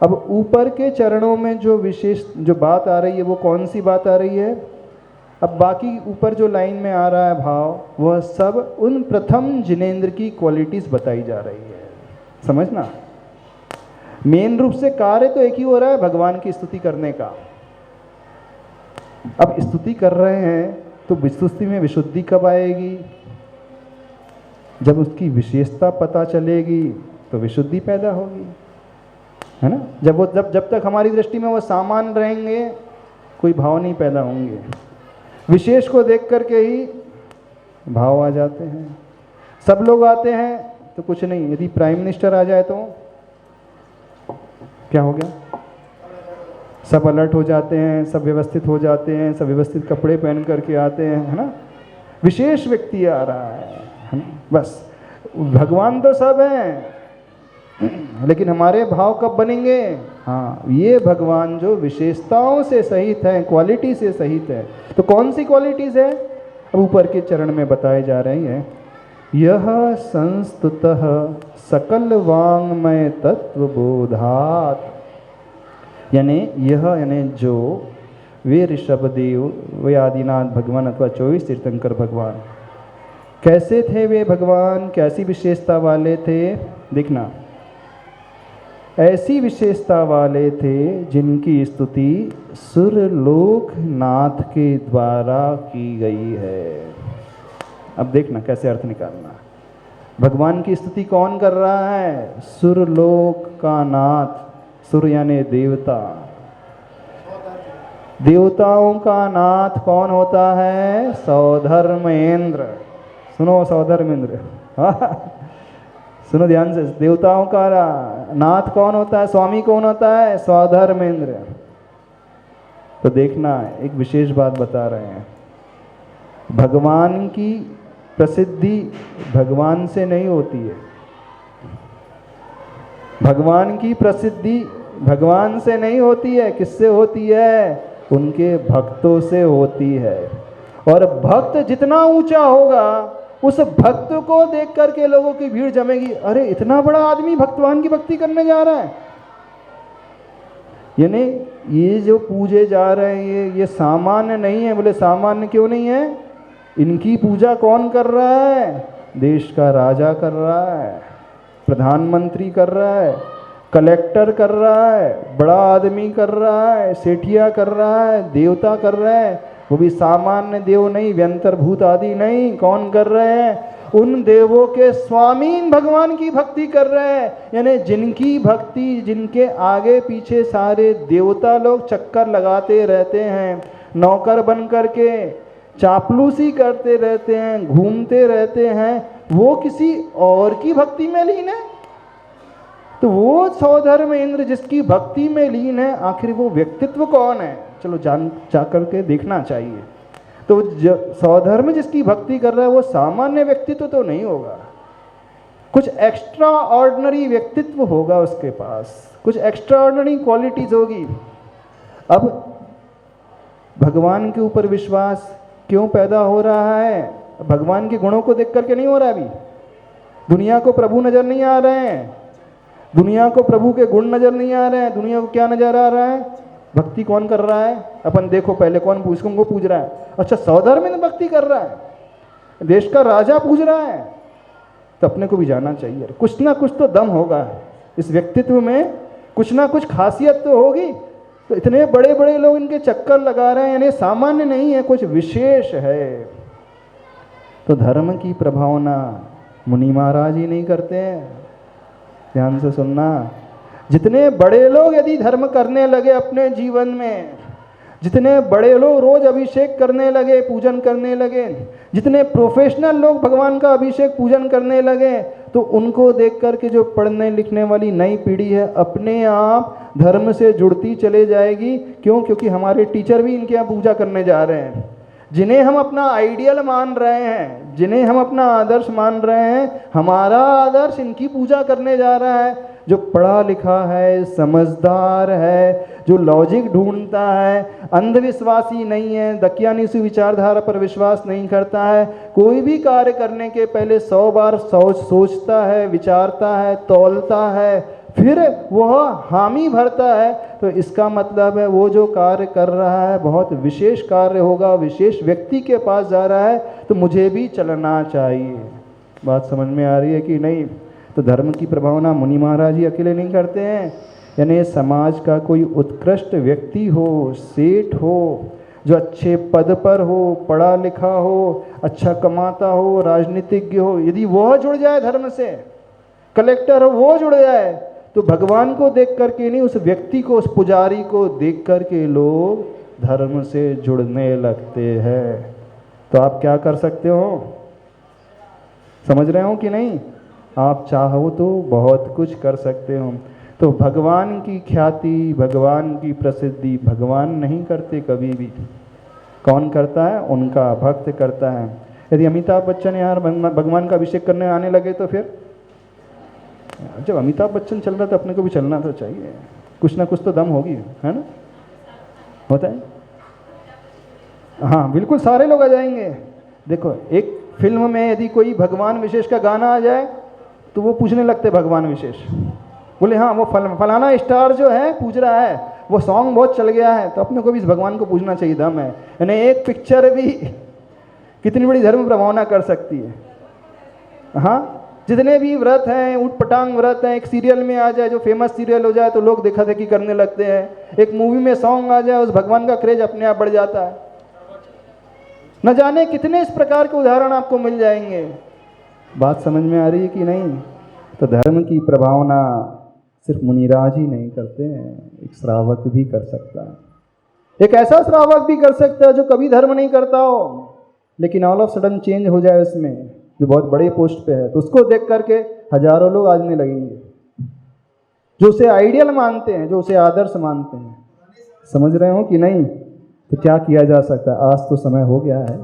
अब ऊपर के चरणों में जो विशेष जो बात आ रही है वो कौन सी बात आ रही है? अब बाकी ऊपर जो लाइन में आ रहा है भाव, वह सब उन प्रथम जिनेन्द्र की क्वालिटीज़ बताई जा रही है। समझना, मेन रूप से कार्य तो एक ही हो रहा है, भगवान की स्तुति करने का। अब स्तुति कर रहे हैं तो स्तुति में विशुद्धि कब आएगी? जब उसकी विशेषता पता चलेगी तो विशुद्धि पैदा होगी, है ना। जब तक हमारी दृष्टि में वो सामान्य रहेंगे, कोई भाव नहीं पैदा होंगे। विशेष को देख करके ही भाव आ जाते हैं। सब लोग आते हैं तो कुछ नहीं, यदि प्राइम मिनिस्टर आ जाए तो क्या हो गया? सब अलर्ट हो जाते हैं, सब व्यवस्थित हो जाते हैं, सब व्यवस्थित कपड़े पहन करके आते हैं, है ना। विशेष व्यक्ति आ रहा है ना? बस भगवान तो सब हैं, लेकिन हमारे भाव कब बनेंगे? हाँ, ये भगवान जो विशेषताओं से सहित है, क्वालिटी से सहित है। तो कौन सी क्वालिटीज़ है? अब ऊपर के चरण में बताए जा रही हैं। यह संस्तुतः सकल वांग्मय तत्वबोधात्, यानी यह यानी जो वे ऋषभदेव, वे आदिनाथ भगवान अथवा 24 तीर्थंकर भगवान कैसे थे? वे भगवान कैसी विशेषता वाले थे? देखना, ऐसी विशेषता वाले थे जिनकी स्तुति सुरलोकनाथ के द्वारा की गई है। अब देखना कैसे अर्थ निकालना। भगवान की स्तुति कौन कर रहा है? सुरलोक का नाथ। सुर यानी देवता, देवताओं का नाथ कौन होता है? सौधर्मेंद्र। सुनो सौधर्मेंद्र, सुनो ध्यान से। देवताओं का नाथ कौन होता है? स्वामी कौन होता है? सौधर्मेंद्र। तो देखना, एक विशेष बात बता रहे हैं। भगवान की प्रसिद्धि भगवान से नहीं होती है। भगवान की प्रसिद्धि भगवान से नहीं होती है। किससे होती है? उनके भक्तों से होती है। और भक्त जितना ऊंचा होगा, उस भक्त को देख करके लोगों की भीड़ जमेगी। अरे इतना बड़ा आदमी भगवान की भक्ति करने जा रहा है। यानी ये जो पूजे जा रहे हैं ये सामान्य नहीं है। बोले सामान्य क्यों नहीं है? इनकी पूजा कौन कर रहा है? देश का राजा कर रहा है, प्रधानमंत्री कर रहा है, कलेक्टर कर रहा है, बड़ा आदमी कर रहा है, सेठिया कर रहा है, देवता कर रहा है। वो भी सामान्य देव नहीं, व्यंतरभूत आदि नहीं। कौन कर रहे हैं? उन देवों के स्वामी भगवान की भक्ति कर रहे हैं। यानी जिनकी भक्ति, जिनके आगे पीछे सारे देवता लोग चक्कर लगाते रहते हैं, नौकर बन करके चापलूसी करते रहते हैं, घूमते रहते हैं, वो किसी और की भक्ति में लीन है। तो वो सौधर्मेंद्र जिसकी भक्ति में लीन है, आखिर वो व्यक्तित्व कौन है? चलो जा करके देखना चाहिए। तो सौधर्म जिसकी भक्ति कर रहा है वो सामान्य व्यक्तित्व तो नहीं होगा, कुछ एक्स्ट्रा ऑर्डिनरी व्यक्तित्व होगा उसके पास, कुछ एक्स्ट्रा ऑर्डिनरी क्वालिटीज होगी। अब भगवान के ऊपर विश्वास क्यों पैदा हो रहा है? भगवान के गुणों को देख करके नहीं हो रहा। अभी दुनिया को प्रभु नजर नहीं आ रहे हैं, दुनिया को प्रभु के गुण नजर नहीं आ रहे हैं। दुनिया को क्या नजर आ रहा है? भक्ति कौन कर रहा है? अपन देखो पहले कौन को पूज रहा है? अच्छा, सौधर्म भक्ति कर रहा है, देश का राजा पूज रहा है। तो अपने को भी जाना चाहिए, कुछ ना कुछ तो दम होगा इस व्यक्तित्व में, कुछ ना कुछ खासियत तो होगी। तो इतने बड़े बड़े लोग इनके चक्कर लगा रहे हैं, यानी सामान्य नहीं है, कुछ विशेष है। तो धर्म की प्रभावना मुनि महाराज ही नहीं करते हैं। ध्यान से सुनना, जितने बड़े लोग यदि धर्म करने लगे अपने जीवन में, जितने बड़े लोग रोज अभिषेक करने लगे, पूजन करने लगे, जितने प्रोफेशनल लोग भगवान का अभिषेक पूजन करने लगे, तो उनको देख करके जो पढ़ने लिखने वाली नई पीढ़ी है अपने आप धर्म से जुड़ती चले जाएगी। क्यों? क्योंकि हमारे टीचर भी इनके यहाँ पूजा करने जा रहे हैं। जिन्हें हम अपना आइडियल मान रहे हैं, जिन्हें हम अपना आदर्श मान रहे हैं, हमारा आदर्श इनकी पूजा करने जा रहा है। जो पढ़ा लिखा है, समझदार है, जो लॉजिक ढूंढता है, अंधविश्वासी नहीं है, दकियानीसी विचारधारा पर विश्वास नहीं करता है, कोई भी कार्य करने के पहले 100 बार सोचता है, विचारता है, तौलता है, फिर वह हामी भरता है, तो इसका मतलब है वो जो कार्य कर रहा है बहुत विशेष कार्य होगा, विशेष व्यक्ति के पास जा रहा है, तो मुझे भी चलना चाहिए। बात समझ में आ रही है कि नहीं? तो धर्म की प्रभावना मुनि महाराज ही अकेले नहीं करते हैं, यानी समाज का कोई उत्कृष्ट व्यक्ति हो, सेठ हो, जो अच्छे पद पर हो, पढ़ा लिखा हो, अच्छा कमाता हो, राजनीतिज्ञ हो, यदि वह जुड़ जाए धर्म से, कलेक्टर हो वो जुड़ जाए, तो भगवान को देख करके नहीं, उस व्यक्ति को, उस पुजारी को देख करके लोग धर्म से जुड़ने लगते हैं। तो आप क्या कर सकते हो? समझ रहे हो कि नहीं? आप चाहो तो बहुत कुछ कर सकते हो। तो भगवान की ख्याति, भगवान की प्रसिद्धि भगवान नहीं करते कभी भी। कौन करता है? उनका भक्त करता है। यदि अमिताभ बच्चन यार भगवान का अभिषेक करने आने लगे तो फिर जब अमिताभ बच्चन चल रहा था अपने को भी चलना तो चाहिए, कुछ ना कुछ तो दम होगी, है ना? होता है? हाँ बिल्कुल, सारे लोग आ जाएंगे। देखो एक फिल्म में यदि कोई भगवान विशेष का गाना आ जाए तो वो पूछने लगते भगवान विशेष, बोले हाँ वो फलाना स्टार जो है पूज रहा है, वो सॉन्ग बहुत चल गया है, तो अपने को भी इस भगवान को पूछना चाहिए, दम है। यानी एक पिक्चर भी कितनी बड़ी धर्म प्रभावना कर सकती है। हाँ, जितने भी व्रत हैं, ऊट पटांग व्रत हैं, एक सीरियल में आ जाए, जो फेमस सीरियल हो जाए तो लोग देखा देखी करने लगते हैं। एक मूवी में सॉन्ग आ जाए, उस भगवान का क्रेज अपने आप बढ़ जाता है। न जाने कितने इस प्रकार के उदाहरण आपको मिल जाएंगे। बात समझ में आ रही है कि नहीं? तो धर्म की प्रभावना सिर्फ मुनिराज ही नहीं करते हैं, एक श्रावक भी कर सकता है। एक ऐसा श्रावक भी कर सकता है जो कभी धर्म नहीं करता हो, लेकिन ऑल ऑफ सडन चेंज हो जाए उसमें, जो बहुत बड़े पोस्ट पे है, तो उसको देख करके हजारों लोग आने लगेंगे, जो उसे आइडियल मानते हैं, जो उसे आदर्श मानते हैं। समझ रहे हो कि नहीं? तो क्या किया जा सकता है? आज तो समय हो गया है।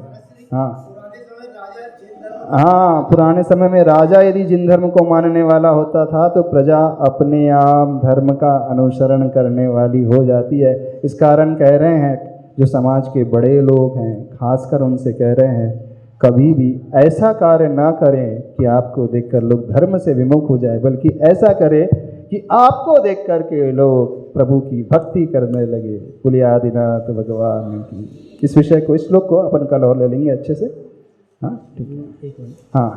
हाँ, पुराने समय में राजा यदि जिन धर्म को मानने वाला होता था तो प्रजा अपने आप धर्म का अनुसरण करने वाली हो जाती है। इस कारण कह रहे हैं, जो समाज के बड़े लोग हैं खासकर उनसे कह रहे हैं, कभी भी ऐसा कार्य ना करें कि आपको देखकर लोग धर्म से विमुख हो जाए, बल्कि ऐसा करें कि आपको देख करके लोग प्रभु की भक्ति करने लगे। बोलिए आदिनाथ भगवान की। इस विषय को, इस श्लोक को अपन कल और ले लेंगे अच्छे से। हाँ ठीक है। हाँ।